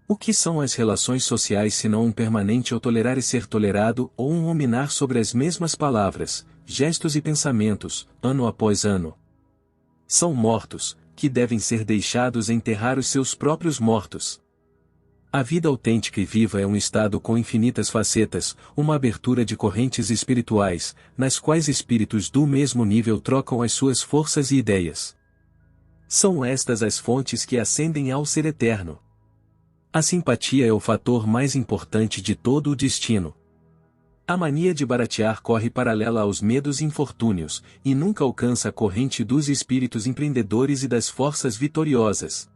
O que são as relações sociais senão um permanente ou tolerar e ser tolerado ou um ruminar sobre as mesmas palavras, gestos e pensamentos, ano após ano? São mortos, que devem ser deixados enterrar os seus próprios mortos. A vida autêntica e viva é um estado com infinitas facetas, uma abertura de correntes espirituais, nas quais espíritos do mesmo nível trocam as suas forças e ideias. São estas as fontes que ascendem ao ser eterno. A simpatia é o fator mais importante de todo o destino. A mania de baratear corre paralela aos medos e infortúnios, e nunca alcança a corrente dos espíritos empreendedores e das forças vitoriosas.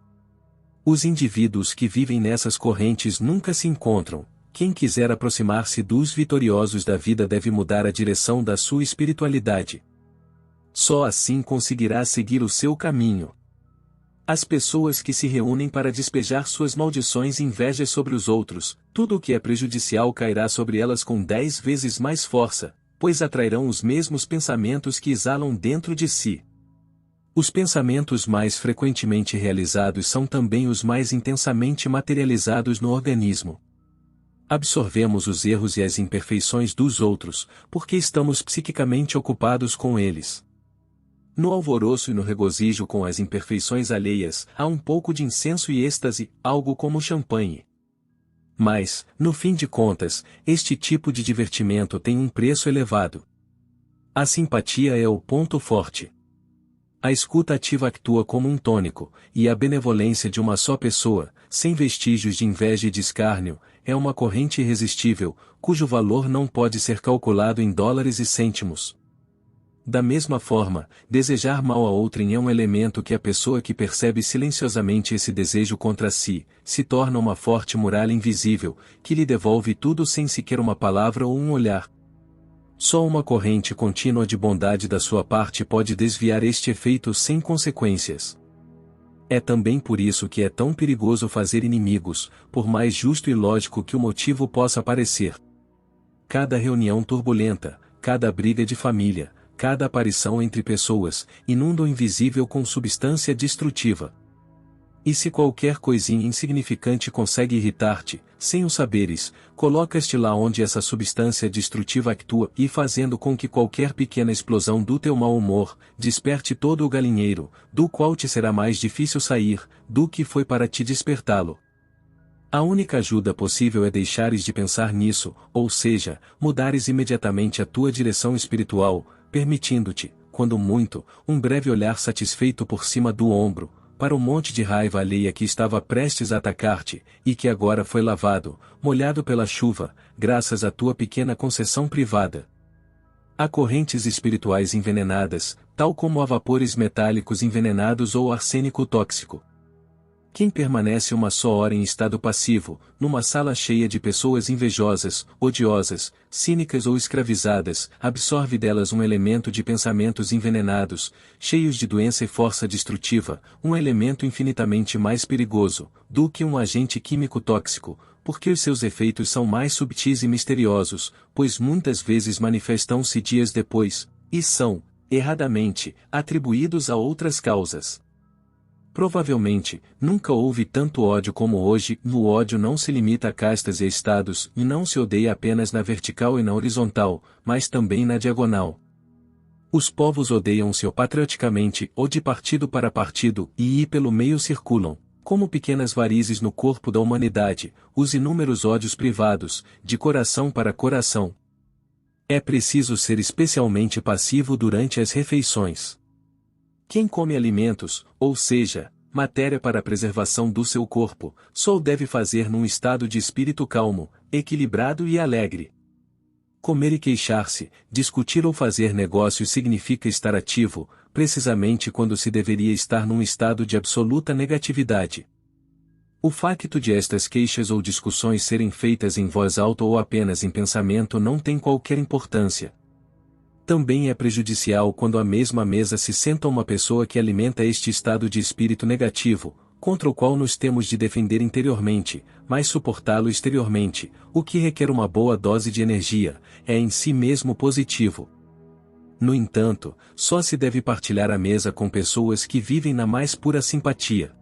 Os indivíduos que vivem nessas correntes nunca se encontram. Quem quiser aproximar-se dos vitoriosos da vida deve mudar a direção da sua espiritualidade. Só assim conseguirá seguir o seu caminho. As pessoas que se reúnem para despejar suas maldições e invejas sobre os outros, tudo o que é prejudicial cairá sobre elas com 10 vezes mais força, pois atrairão os mesmos pensamentos que exalam dentro de si. Os pensamentos mais frequentemente realizados são também os mais intensamente materializados no organismo. Absorvemos os erros e as imperfeições dos outros, porque estamos psiquicamente ocupados com eles. No alvoroço e no regozijo com as imperfeições alheias, há um pouco de incenso e êxtase, algo como champanhe. Mas, no fim de contas, este tipo de divertimento tem um preço elevado. A simpatia é o ponto forte. A escuta ativa atua como um tônico, e a benevolência de uma só pessoa, sem vestígios de inveja e de escárnio, é uma corrente irresistível, cujo valor não pode ser calculado em dólares e cêntimos. Da mesma forma, desejar mal a outrem é um elemento que a pessoa que percebe silenciosamente esse desejo contra si, se torna uma forte muralha invisível, que lhe devolve tudo sem sequer uma palavra ou um olhar. Só uma corrente contínua de bondade da sua parte pode desviar este efeito sem consequências. É também por isso que é tão perigoso fazer inimigos, por mais justo e lógico que o motivo possa parecer. Cada reunião turbulenta, cada briga de família, cada aparição entre pessoas, inunda o invisível com substância destrutiva. E se qualquer coisinha insignificante consegue irritar-te, sem o saberes, colocas-te lá onde essa substância destrutiva atua e fazendo com que qualquer pequena explosão do teu mau humor, desperte todo o galinheiro, do qual te será mais difícil sair, do que foi para te despertá-lo. A única ajuda possível é deixares de pensar nisso, ou seja, mudares imediatamente a tua direção espiritual, permitindo-te, quando muito, um breve olhar satisfeito por cima do ombro, para o monte de raiva alheia que estava prestes a atacar-te, e que agora foi lavado, molhado pela chuva, graças à tua pequena concessão privada. Há correntes espirituais envenenadas, tal como há vapores metálicos envenenados ou arsênico tóxico. Quem permanece uma só hora em estado passivo, numa sala cheia de pessoas invejosas, odiosas, cínicas ou escravizadas, absorve delas um elemento de pensamentos envenenados, cheios de doença e força destrutiva, um elemento infinitamente mais perigoso do que um agente químico tóxico, porque os seus efeitos são mais subtis e misteriosos, pois muitas vezes manifestam-se dias depois, e são, erradamente, atribuídos a outras causas. Provavelmente, nunca houve tanto ódio como hoje. O ódio não se limita a castas e estados, e não se odeia apenas na vertical e na horizontal, mas também na diagonal. Os povos odeiam-se ou patrioticamente, ou de partido para partido, e pelo meio circulam, como pequenas varizes no corpo da humanidade, os inúmeros ódios privados, de coração para coração. É preciso ser especialmente passivo durante as refeições. Quem come alimentos, ou seja, matéria para a preservação do seu corpo, só o deve fazer num estado de espírito calmo, equilibrado e alegre. Comer e queixar-se, discutir ou fazer negócios significa estar ativo, precisamente quando se deveria estar num estado de absoluta negatividade. O facto de estas queixas ou discussões serem feitas em voz alta ou apenas em pensamento não tem qualquer importância. Também é prejudicial quando à mesma mesa se senta uma pessoa que alimenta este estado de espírito negativo, contra o qual nos temos de defender interiormente, mas suportá-lo exteriormente, o que requer uma boa dose de energia, é em si mesmo positivo. No entanto, só se deve partilhar a mesa com pessoas que vivem na mais pura simpatia.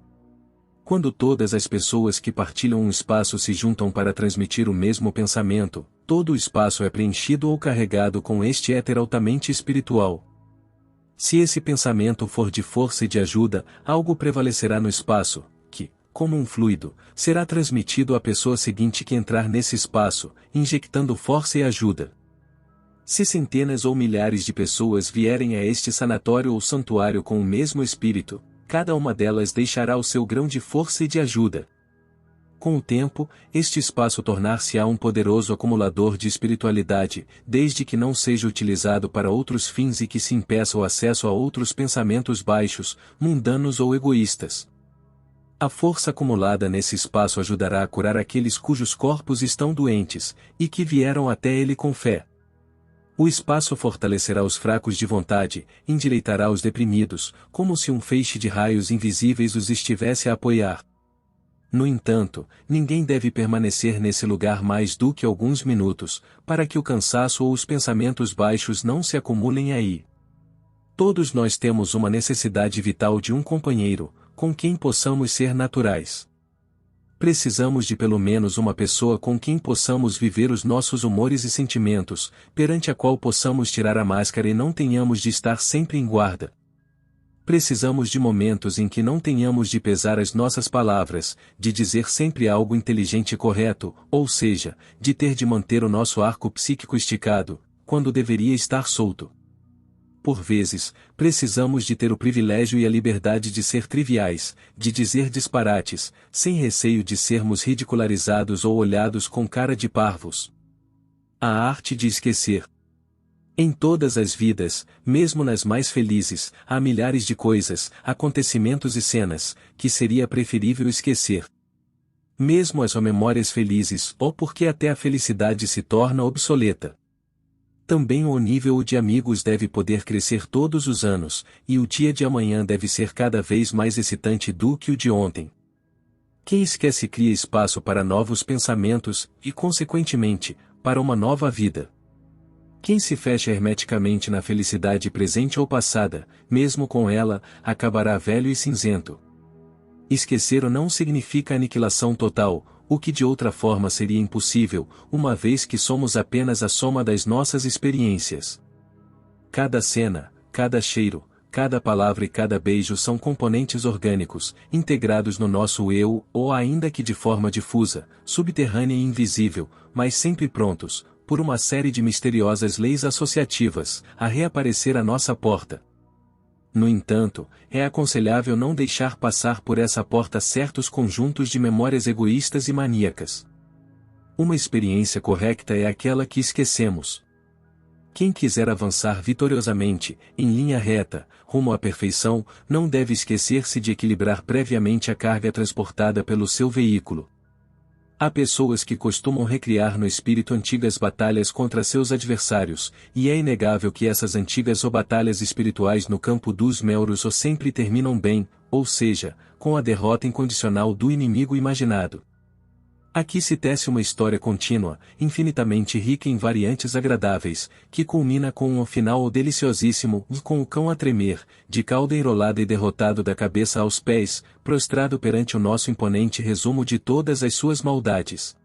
Quando todas as pessoas que partilham um espaço se juntam para transmitir o mesmo pensamento, todo o espaço é preenchido ou carregado com este éter altamente espiritual. Se esse pensamento for de força e de ajuda, algo prevalecerá no espaço, que, como um fluido, será transmitido à pessoa seguinte que entrar nesse espaço, injectando força e ajuda. Se centenas ou milhares de pessoas vierem a este sanatório ou santuário com o mesmo espírito, cada uma delas deixará o seu grão de força e de ajuda. Com o tempo, este espaço tornar-se-á um poderoso acumulador de espiritualidade, desde que não seja utilizado para outros fins e que se impeça o acesso a outros pensamentos baixos, mundanos ou egoístas. A força acumulada nesse espaço ajudará a curar aqueles cujos corpos estão doentes, e que vieram até ele com fé. O espaço fortalecerá os fracos de vontade, endireitará os deprimidos, como se um feixe de raios invisíveis os estivesse a apoiar. No entanto, ninguém deve permanecer nesse lugar mais do que alguns minutos, para que o cansaço ou os pensamentos baixos não se acumulem aí. Todos nós temos uma necessidade vital de um companheiro, com quem possamos ser naturais. Precisamos de pelo menos uma pessoa com quem possamos viver os nossos humores e sentimentos, perante a qual possamos tirar a máscara e não tenhamos de estar sempre em guarda. Precisamos de momentos em que não tenhamos de pesar as nossas palavras, de dizer sempre algo inteligente e correto, ou seja, de ter de manter o nosso arco psíquico esticado, quando deveria estar solto. Por vezes, precisamos de ter o privilégio e a liberdade de ser triviais, de dizer disparates, sem receio de sermos ridicularizados ou olhados com cara de parvos. A arte de esquecer. Em todas as vidas, mesmo nas mais felizes, há milhares de coisas, acontecimentos e cenas, que seria preferível esquecer. Mesmo as memórias felizes, ou porque até a felicidade se torna obsoleta. Também o nível de amigos deve poder crescer todos os anos, e o dia de amanhã deve ser cada vez mais excitante do que o de ontem. Quem esquece cria espaço para novos pensamentos, e consequentemente, para uma nova vida. Quem se fecha hermeticamente na felicidade presente ou passada, mesmo com ela, acabará velho e cinzento. Esquecer não significa aniquilação total, o que de outra forma seria impossível, uma vez que somos apenas a soma das nossas experiências. Cada cena, cada cheiro, cada palavra e cada beijo são componentes orgânicos, integrados no nosso eu, ou ainda que de forma difusa, subterrânea e invisível, mas sempre prontos, por uma série de misteriosas leis associativas, a reaparecer à nossa porta. No entanto, é aconselhável não deixar passar por essa porta certos conjuntos de memórias egoístas e maníacas. Uma experiência correta é aquela que esquecemos. Quem quiser avançar vitoriosamente, em linha reta, rumo à perfeição, não deve esquecer-se de equilibrar previamente a carga transportada pelo seu veículo. Há pessoas que costumam recriar no espírito antigas batalhas contra seus adversários, e é inegável que essas antigas ou batalhas espirituais no campo dos Melros ou sempre terminam bem, ou seja, com a derrota incondicional do inimigo imaginado. Aqui se tece uma história contínua, infinitamente rica em variantes agradáveis, que culmina com um final deliciosíssimo, com o cão a tremer, de cauda enrolada e derrotado da cabeça aos pés, prostrado perante o nosso imponente resumo de todas as suas maldades.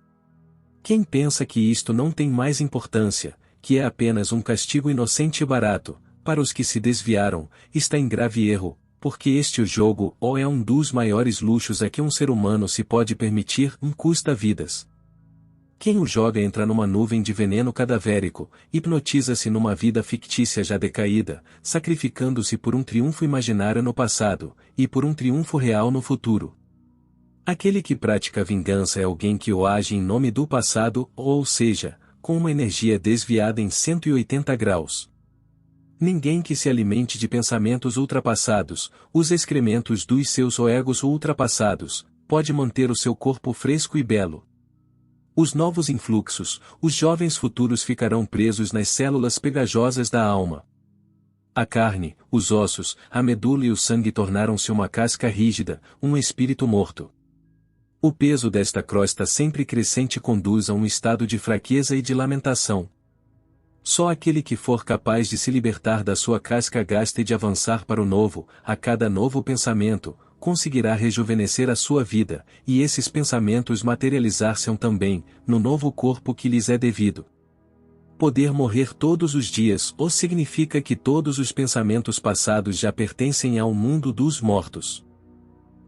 Quem pensa que isto não tem mais importância, que é apenas um castigo inocente e barato, para os que se desviaram, está em grave erro, porque este jogo é um dos maiores luxos a que um ser humano se pode permitir, custa vidas. Quem o joga entra numa nuvem de veneno cadavérico, hipnotiza-se numa vida fictícia já decaída, sacrificando-se por um triunfo imaginário no passado, e por um triunfo real no futuro. Aquele que pratica vingança é alguém que o age em nome do passado, ou seja, com uma energia desviada em 180 graus. Ninguém que se alimente de pensamentos ultrapassados, os excrementos dos seus egos ultrapassados, pode manter o seu corpo fresco e belo. Os novos influxos, os jovens futuros ficarão presos nas células pegajosas da alma. A carne, os ossos, a medula e o sangue tornaram-se uma casca rígida, um espírito morto. O peso desta crosta sempre crescente conduz a um estado de fraqueza e de lamentação. Só aquele que for capaz de se libertar da sua casca gasta e de avançar para o novo, a cada novo pensamento, conseguirá rejuvenescer a sua vida, e esses pensamentos materializar-se-ão também, no novo corpo que lhes é devido. Poder morrer todos os dias ou significa que todos os pensamentos passados já pertencem ao mundo dos mortos.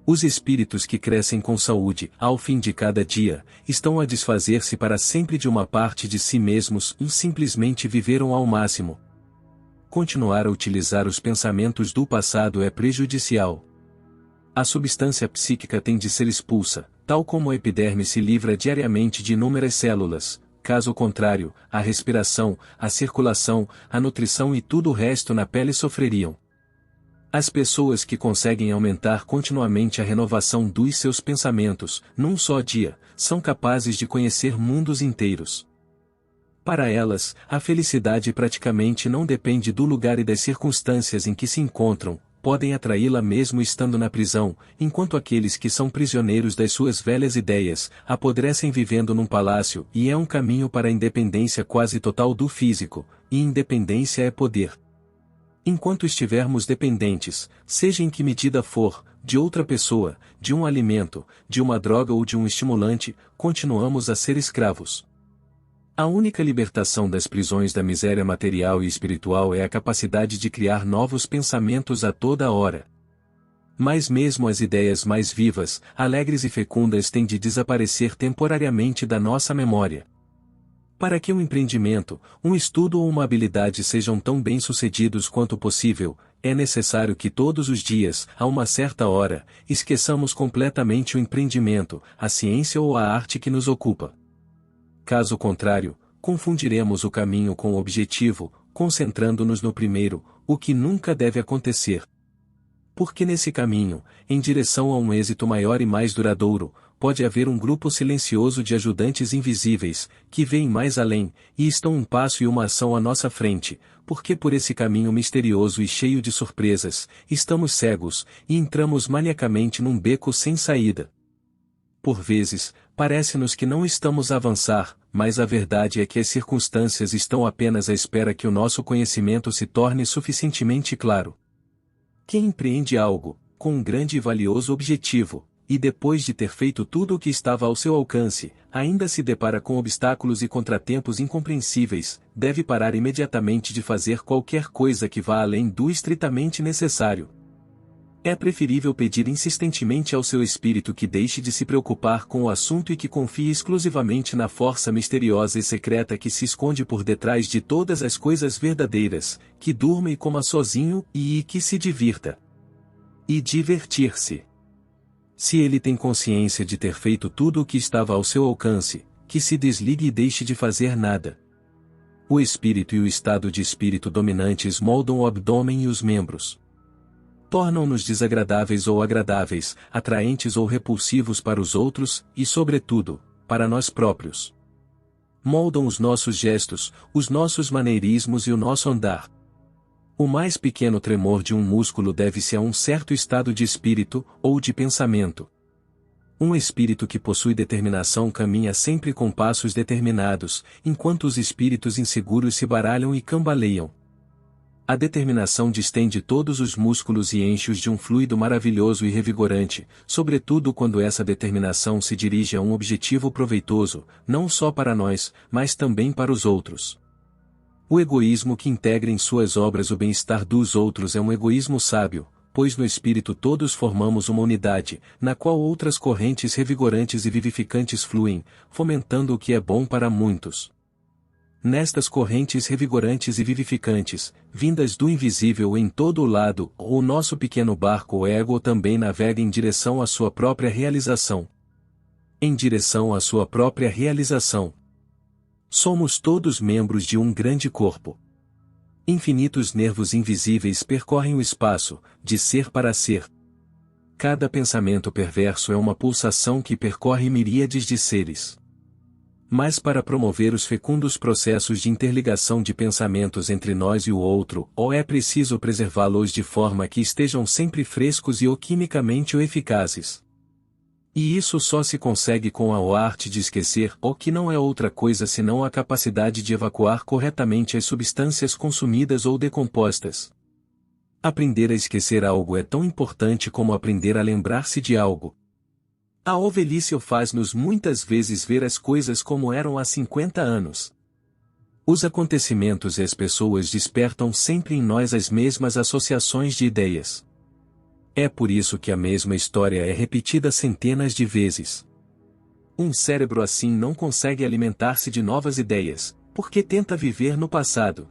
Os espíritos que crescem com saúde, ao fim de cada dia, estão a desfazer-se para sempre de uma parte de si mesmos e simplesmente viveram ao máximo. Continuar a utilizar os pensamentos do passado é prejudicial. A substância psíquica tem de ser expulsa, tal como a epiderme se livra diariamente de inúmeras células, caso contrário, a respiração, a circulação, a nutrição e tudo o resto na pele sofreriam. As pessoas que conseguem aumentar continuamente a renovação dos seus pensamentos, num só dia, são capazes de conhecer mundos inteiros. Para elas, a felicidade praticamente não depende do lugar e das circunstâncias em que se encontram, podem atraí-la mesmo estando na prisão, enquanto aqueles que são prisioneiros das suas velhas ideias, apodrecem vivendo num palácio, e é um caminho para a independência quase total do físico, e independência é poder. Enquanto estivermos dependentes, seja em que medida for, de outra pessoa, de um alimento, de uma droga ou de um estimulante, continuamos a ser escravos. A única libertação das prisões da miséria material e espiritual é a capacidade de criar novos pensamentos a toda hora. Mas mesmo as ideias mais vivas, alegres e fecundas têm de desaparecer temporariamente da nossa memória. Para que um empreendimento, um estudo ou uma habilidade sejam tão bem-sucedidos quanto possível, é necessário que todos os dias, a uma certa hora, esqueçamos completamente o empreendimento, a ciência ou a arte que nos ocupa. Caso contrário, confundiremos o caminho com o objetivo, concentrando-nos no primeiro, o que nunca deve acontecer. Porque nesse caminho, em direção a um êxito maior e mais duradouro, pode haver um grupo silencioso de ajudantes invisíveis, que veem mais além, e estão um passo e uma ação à nossa frente, porque por esse caminho misterioso e cheio de surpresas, estamos cegos, e entramos maniacamente num beco sem saída. Por vezes, parece-nos que não estamos a avançar, mas a verdade é que as circunstâncias estão apenas à espera que o nosso conhecimento se torne suficientemente claro. Quem empreende algo, com um grande e valioso objetivo, e depois de ter feito tudo o que estava ao seu alcance, ainda se depara com obstáculos e contratempos incompreensíveis, deve parar imediatamente de fazer qualquer coisa que vá além do estritamente necessário. É preferível pedir insistentemente ao seu espírito que deixe de se preocupar com o assunto e que confie exclusivamente na força misteriosa e secreta que se esconde por detrás de todas as coisas verdadeiras, que durma e coma sozinho e que se divirta. E divertir-se. Se ele tem consciência de ter feito tudo o que estava ao seu alcance, que se desligue e deixe de fazer nada. O espírito e o estado de espírito dominantes moldam o abdômen e os membros. Tornam-nos desagradáveis ou agradáveis, atraentes ou repulsivos para os outros, e sobretudo, para nós próprios. Moldam os nossos gestos, os nossos maneirismos e o nosso andar. O mais pequeno tremor de um músculo deve-se a um certo estado de espírito, ou de pensamento. Um espírito que possui determinação caminha sempre com passos determinados, enquanto os espíritos inseguros se baralham e cambaleiam. A determinação distende todos os músculos e enche-os de um fluido maravilhoso e revigorante, sobretudo quando essa determinação se dirige a um objetivo proveitoso, não só para nós, mas também para os outros. O egoísmo que integra em suas obras o bem-estar dos outros é um egoísmo sábio, pois no espírito todos formamos uma unidade, na qual outras correntes revigorantes e vivificantes fluem, fomentando o que é bom para muitos. Nestas correntes revigorantes e vivificantes, vindas do invisível em todo o lado, o nosso pequeno barco ego também navega em direção à sua própria realização. Em direção à sua própria realização. Somos todos membros de um grande corpo. Infinitos nervos invisíveis percorrem o espaço, de ser para ser. Cada pensamento perverso é uma pulsação que percorre miríades de seres. Mas para promover os fecundos processos de interligação de pensamentos entre nós e o outro, é preciso preservá-los de forma que estejam sempre frescos e quimicamente eficazes. E isso só se consegue com a arte de esquecer, que não é outra coisa senão a capacidade de evacuar corretamente as substâncias consumidas ou decompostas. Aprender a esquecer algo é tão importante como aprender a lembrar-se de algo. A velhice faz-nos muitas vezes ver as coisas como eram há 50 anos. Os acontecimentos e as pessoas despertam sempre em nós as mesmas associações de ideias. É por isso que a mesma história é repetida centenas de vezes. Um cérebro assim não consegue alimentar-se de novas ideias, porque tenta viver no passado.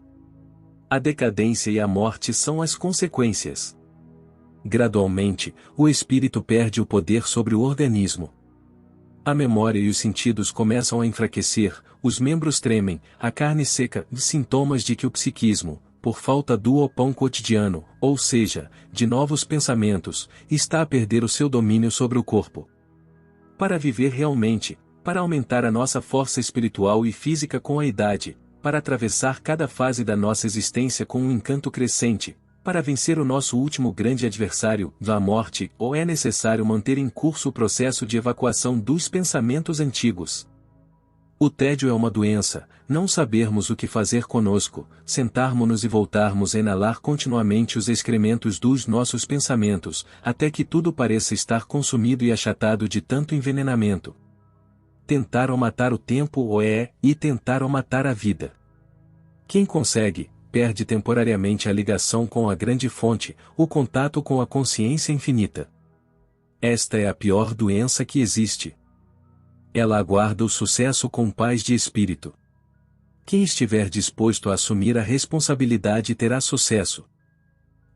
A decadência e a morte são as consequências. Gradualmente, o espírito perde o poder sobre o organismo. A memória e os sentidos começam a enfraquecer, os membros tremem, a carne seca, sintomas de que o psiquismo, por falta do pão cotidiano, ou seja, de novos pensamentos, está a perder o seu domínio sobre o corpo. Para viver realmente, para aumentar a nossa força espiritual e física com a idade, para atravessar cada fase da nossa existência com um encanto crescente, para vencer o nosso último grande adversário, a morte, é necessário manter em curso o processo de evacuação dos pensamentos antigos. O tédio é uma doença, não sabermos o que fazer conosco, sentarmos-nos e voltarmos a inalar continuamente os excrementos dos nossos pensamentos, até que tudo pareça estar consumido e achatado de tanto envenenamento. Tentar matar o tempo e tentar matar a vida. Quem consegue, perde temporariamente a ligação com a grande fonte, o contato com a consciência infinita. Esta é a pior doença que existe. Ela aguarda o sucesso com paz de espírito. Quem estiver disposto a assumir a responsabilidade terá sucesso.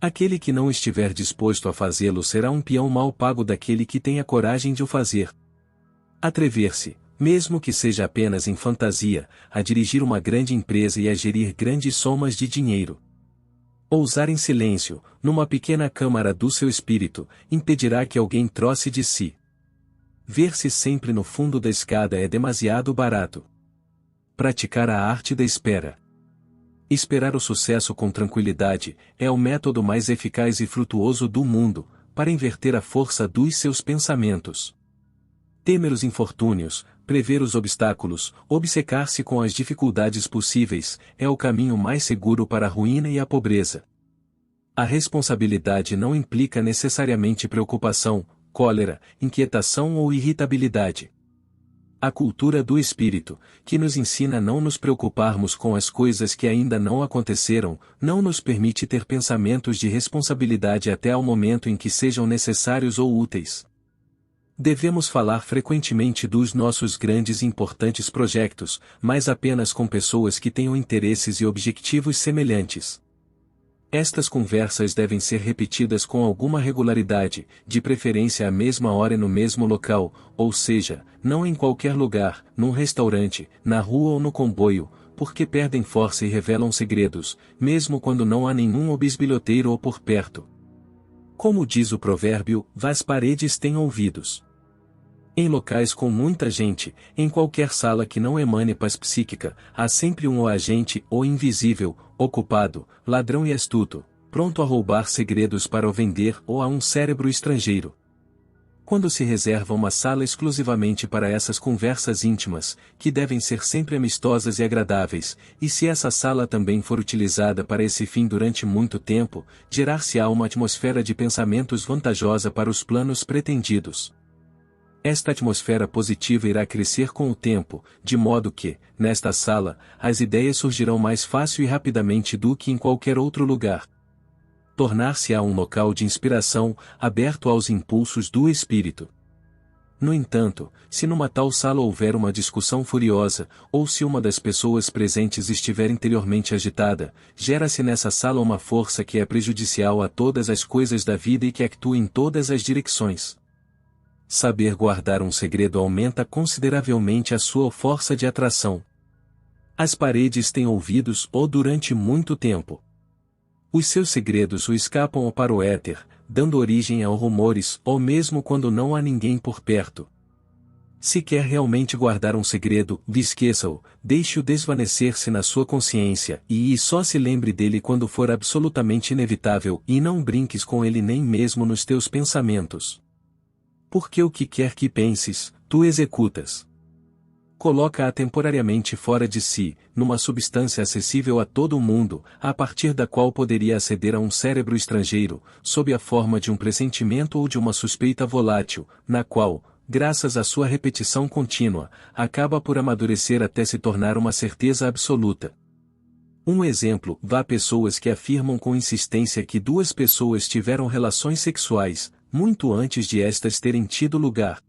Aquele que não estiver disposto a fazê-lo será um peão mal pago daquele que tem a coragem de o fazer. Atrever-se, mesmo que seja apenas em fantasia, a dirigir uma grande empresa e a gerir grandes somas de dinheiro. Ousar em silêncio, numa pequena câmara do seu espírito, impedirá que alguém troce de si. Ver-se sempre no fundo da escada é demasiado barato. Praticar a arte da espera. Esperar o sucesso com tranquilidade é o método mais eficaz e frutuoso do mundo, para inverter a força dos seus pensamentos. Temer os infortúnios, prever os obstáculos, obcecar-se com as dificuldades possíveis, é o caminho mais seguro para a ruína e a pobreza. A responsabilidade não implica necessariamente preocupação, cólera, inquietação ou irritabilidade. A cultura do espírito, que nos ensina a não nos preocuparmos com as coisas que ainda não aconteceram, não nos permite ter pensamentos de responsabilidade até ao momento em que sejam necessários ou úteis. Devemos falar frequentemente dos nossos grandes e importantes projetos, mas apenas com pessoas que tenham interesses e objetivos semelhantes. Estas conversas devem ser repetidas com alguma regularidade, de preferência à mesma hora e no mesmo local, ou seja, não em qualquer lugar, num restaurante, na rua ou no comboio, porque perdem força e revelam segredos, mesmo quando não há nenhum bisbilhoteiro ou por perto. Como diz o provérbio, as paredes têm ouvidos. Em locais com muita gente, em qualquer sala que não emane paz psíquica, há sempre um ou agente ou invisível, ocupado, ladrão e astuto, pronto a roubar segredos para o vender, ou a um cérebro estrangeiro. Quando se reserva uma sala exclusivamente para essas conversas íntimas, que devem ser sempre amistosas e agradáveis, e se essa sala também for utilizada para esse fim durante muito tempo, gerar-se-á uma atmosfera de pensamentos vantajosa para os planos pretendidos. Esta atmosfera positiva irá crescer com o tempo, de modo que, nesta sala, as ideias surgirão mais fácil e rapidamente do que em qualquer outro lugar. Tornar-se-á um local de inspiração, aberto aos impulsos do espírito. No entanto, se numa tal sala houver uma discussão furiosa, ou se uma das pessoas presentes estiver interiormente agitada, gera-se nessa sala uma força que é prejudicial a todas as coisas da vida e que atua em todas as direções. Saber guardar um segredo aumenta consideravelmente a sua força de atração. As paredes têm ouvidos ou durante muito tempo. Os seus segredos o escapam para o éter, dando origem a rumores, ou mesmo quando não há ninguém por perto. Se quer realmente guardar um segredo, esqueça-o, deixe-o desvanecer-se na sua consciência, e só se lembre dele quando for absolutamente inevitável, e não brinques com ele nem mesmo nos teus pensamentos. Porque o que quer que penses, tu executas. Coloca-a temporariamente fora de si, numa substância acessível a todo o mundo, a partir da qual poderia aceder a um cérebro estrangeiro, sob a forma de um pressentimento ou de uma suspeita volátil, na qual, graças à sua repetição contínua, acaba por amadurecer até se tornar uma certeza absoluta. Um exemplo: há pessoas que afirmam com insistência que duas pessoas tiveram relações sexuais, muito antes de estas terem tido lugar.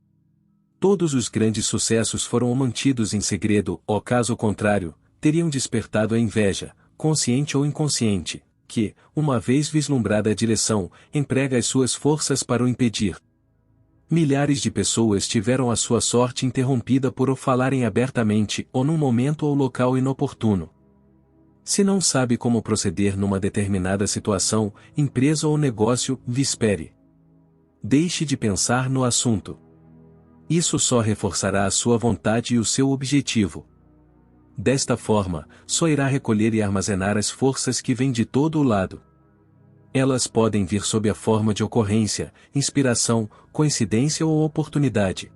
Todos os grandes sucessos foram mantidos em segredo, ou caso contrário, teriam despertado a inveja, consciente ou inconsciente, que, uma vez vislumbrada a direção, emprega as suas forças para o impedir. Milhares de pessoas tiveram a sua sorte interrompida por o falarem abertamente ou num momento ou local inoportuno. Se não sabe como proceder numa determinada situação, empresa ou negócio, espere. Deixe de pensar no assunto. Isso só reforçará a sua vontade e o seu objetivo. Desta forma, só irá recolher e armazenar as forças que vêm de todo o lado. Elas podem vir sob a forma de ocorrência, inspiração, coincidência ou oportunidade.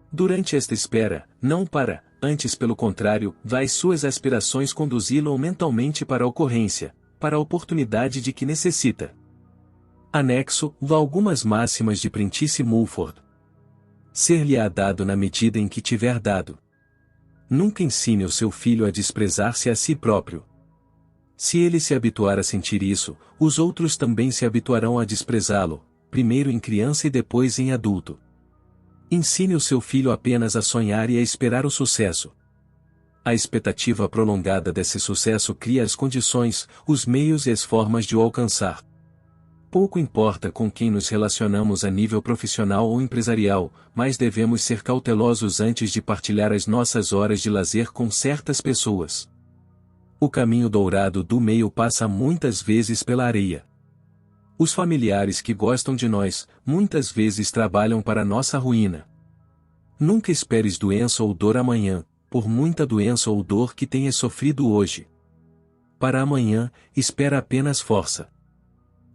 Durante esta espera, não para, antes pelo contrário, vai suas aspirações conduzi-lo mentalmente para a ocorrência, para a oportunidade de que necessita. Anexo, algumas máximas de Prentice Mulford. Ser-lhe-á dado na medida em que tiver dado. Nunca ensine o seu filho a desprezar-se a si próprio. Se ele se habituar a sentir isso, os outros também se habituarão a desprezá-lo, primeiro em criança e depois em adulto. Ensine o seu filho apenas a sonhar e a esperar o sucesso. A expectativa prolongada desse sucesso cria as condições, os meios e as formas de o alcançar. Pouco importa com quem nos relacionamos a nível profissional ou empresarial, mas devemos ser cautelosos antes de partilhar as nossas horas de lazer com certas pessoas. O caminho dourado do meio passa muitas vezes pela areia. Os familiares que gostam de nós, muitas vezes trabalham para nossa ruína. Nunca esperes doença ou dor amanhã, por muita doença ou dor que tenhas sofrido hoje. Para amanhã, espera apenas força.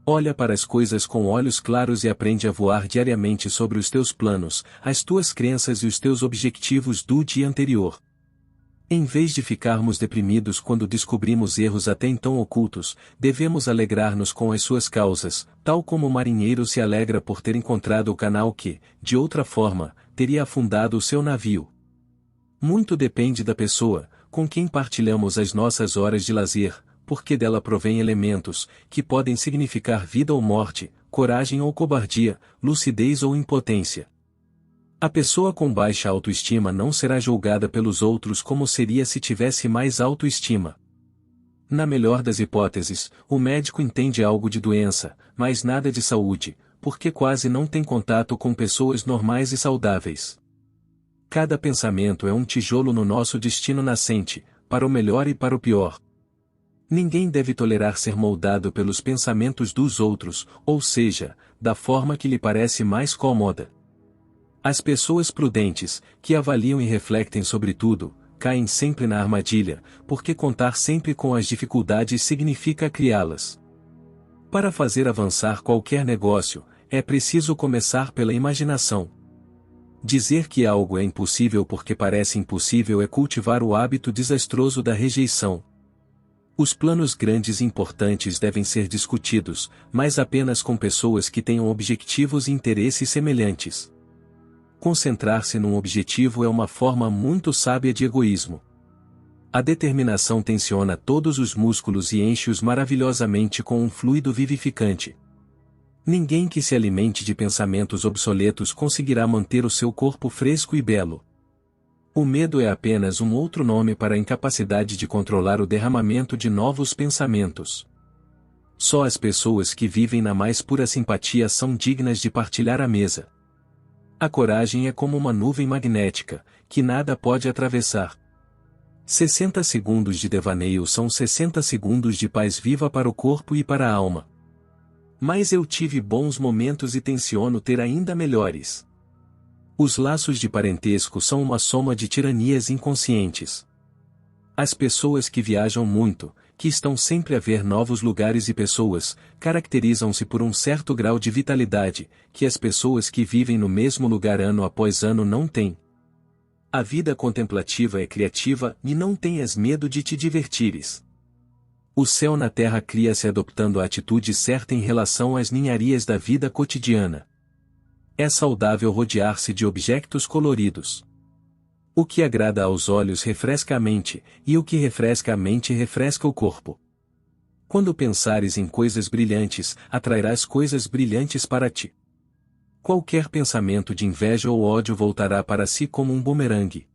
Olha para as coisas com olhos claros e aprende a voar diariamente sobre os teus planos, as tuas crenças e os teus objetivos do dia anterior. Em vez de ficarmos deprimidos quando descobrimos erros até então ocultos, devemos alegrar-nos com as suas causas, tal como o marinheiro se alegra por ter encontrado o canal que, de outra forma, teria afundado o seu navio. Muito depende da pessoa, com quem partilhamos as nossas horas de lazer, porque dela provém elementos, que podem significar vida ou morte, coragem ou cobardia, lucidez ou impotência. A pessoa com baixa autoestima não será julgada pelos outros como seria se tivesse mais autoestima. Na melhor das hipóteses, o médico entende algo de doença, mas nada de saúde, porque quase não tem contato com pessoas normais e saudáveis. Cada pensamento é um tijolo no nosso destino nascente, para o melhor e para o pior. Ninguém deve tolerar ser moldado pelos pensamentos dos outros, ou seja, da forma que lhe parece mais cômoda. As pessoas prudentes, que avaliam e refletem sobre tudo, caem sempre na armadilha, porque contar sempre com as dificuldades significa criá-las. Para fazer avançar qualquer negócio, é preciso começar pela imaginação. Dizer que algo é impossível porque parece impossível é cultivar o hábito desastroso da rejeição. Os planos grandes e importantes devem ser discutidos, mas apenas com pessoas que tenham objetivos e interesses semelhantes. Concentrar-se num objetivo é uma forma muito sábia de egoísmo. A determinação tensiona todos os músculos e enche-os maravilhosamente com um fluido vivificante. Ninguém que se alimente de pensamentos obsoletos conseguirá manter o seu corpo fresco e belo. O medo é apenas um outro nome para a incapacidade de controlar o derramamento de novos pensamentos. Só as pessoas que vivem na mais pura simpatia são dignas de partilhar a mesa. A coragem é como uma nuvem magnética, que nada pode atravessar. 60 segundos de devaneio são 60 segundos de paz viva para o corpo e para a alma. Mas eu tive bons momentos e tenciono ter ainda melhores. Os laços de parentesco são uma soma de tiranias inconscientes. As pessoas que viajam muito, que estão sempre a ver novos lugares e pessoas, caracterizam-se por um certo grau de vitalidade, que as pessoas que vivem no mesmo lugar ano após ano não têm. A vida contemplativa é criativa e não tenhas medo de te divertires. O céu na terra cria-se adoptando a atitude certa em relação às ninharias da vida cotidiana. É saudável rodear-se de objetos coloridos. O que agrada aos olhos refresca a mente, e o que refresca a mente refresca o corpo. Quando pensares em coisas brilhantes, atrairás coisas brilhantes para ti. Qualquer pensamento de inveja ou ódio voltará para si como um bumerangue.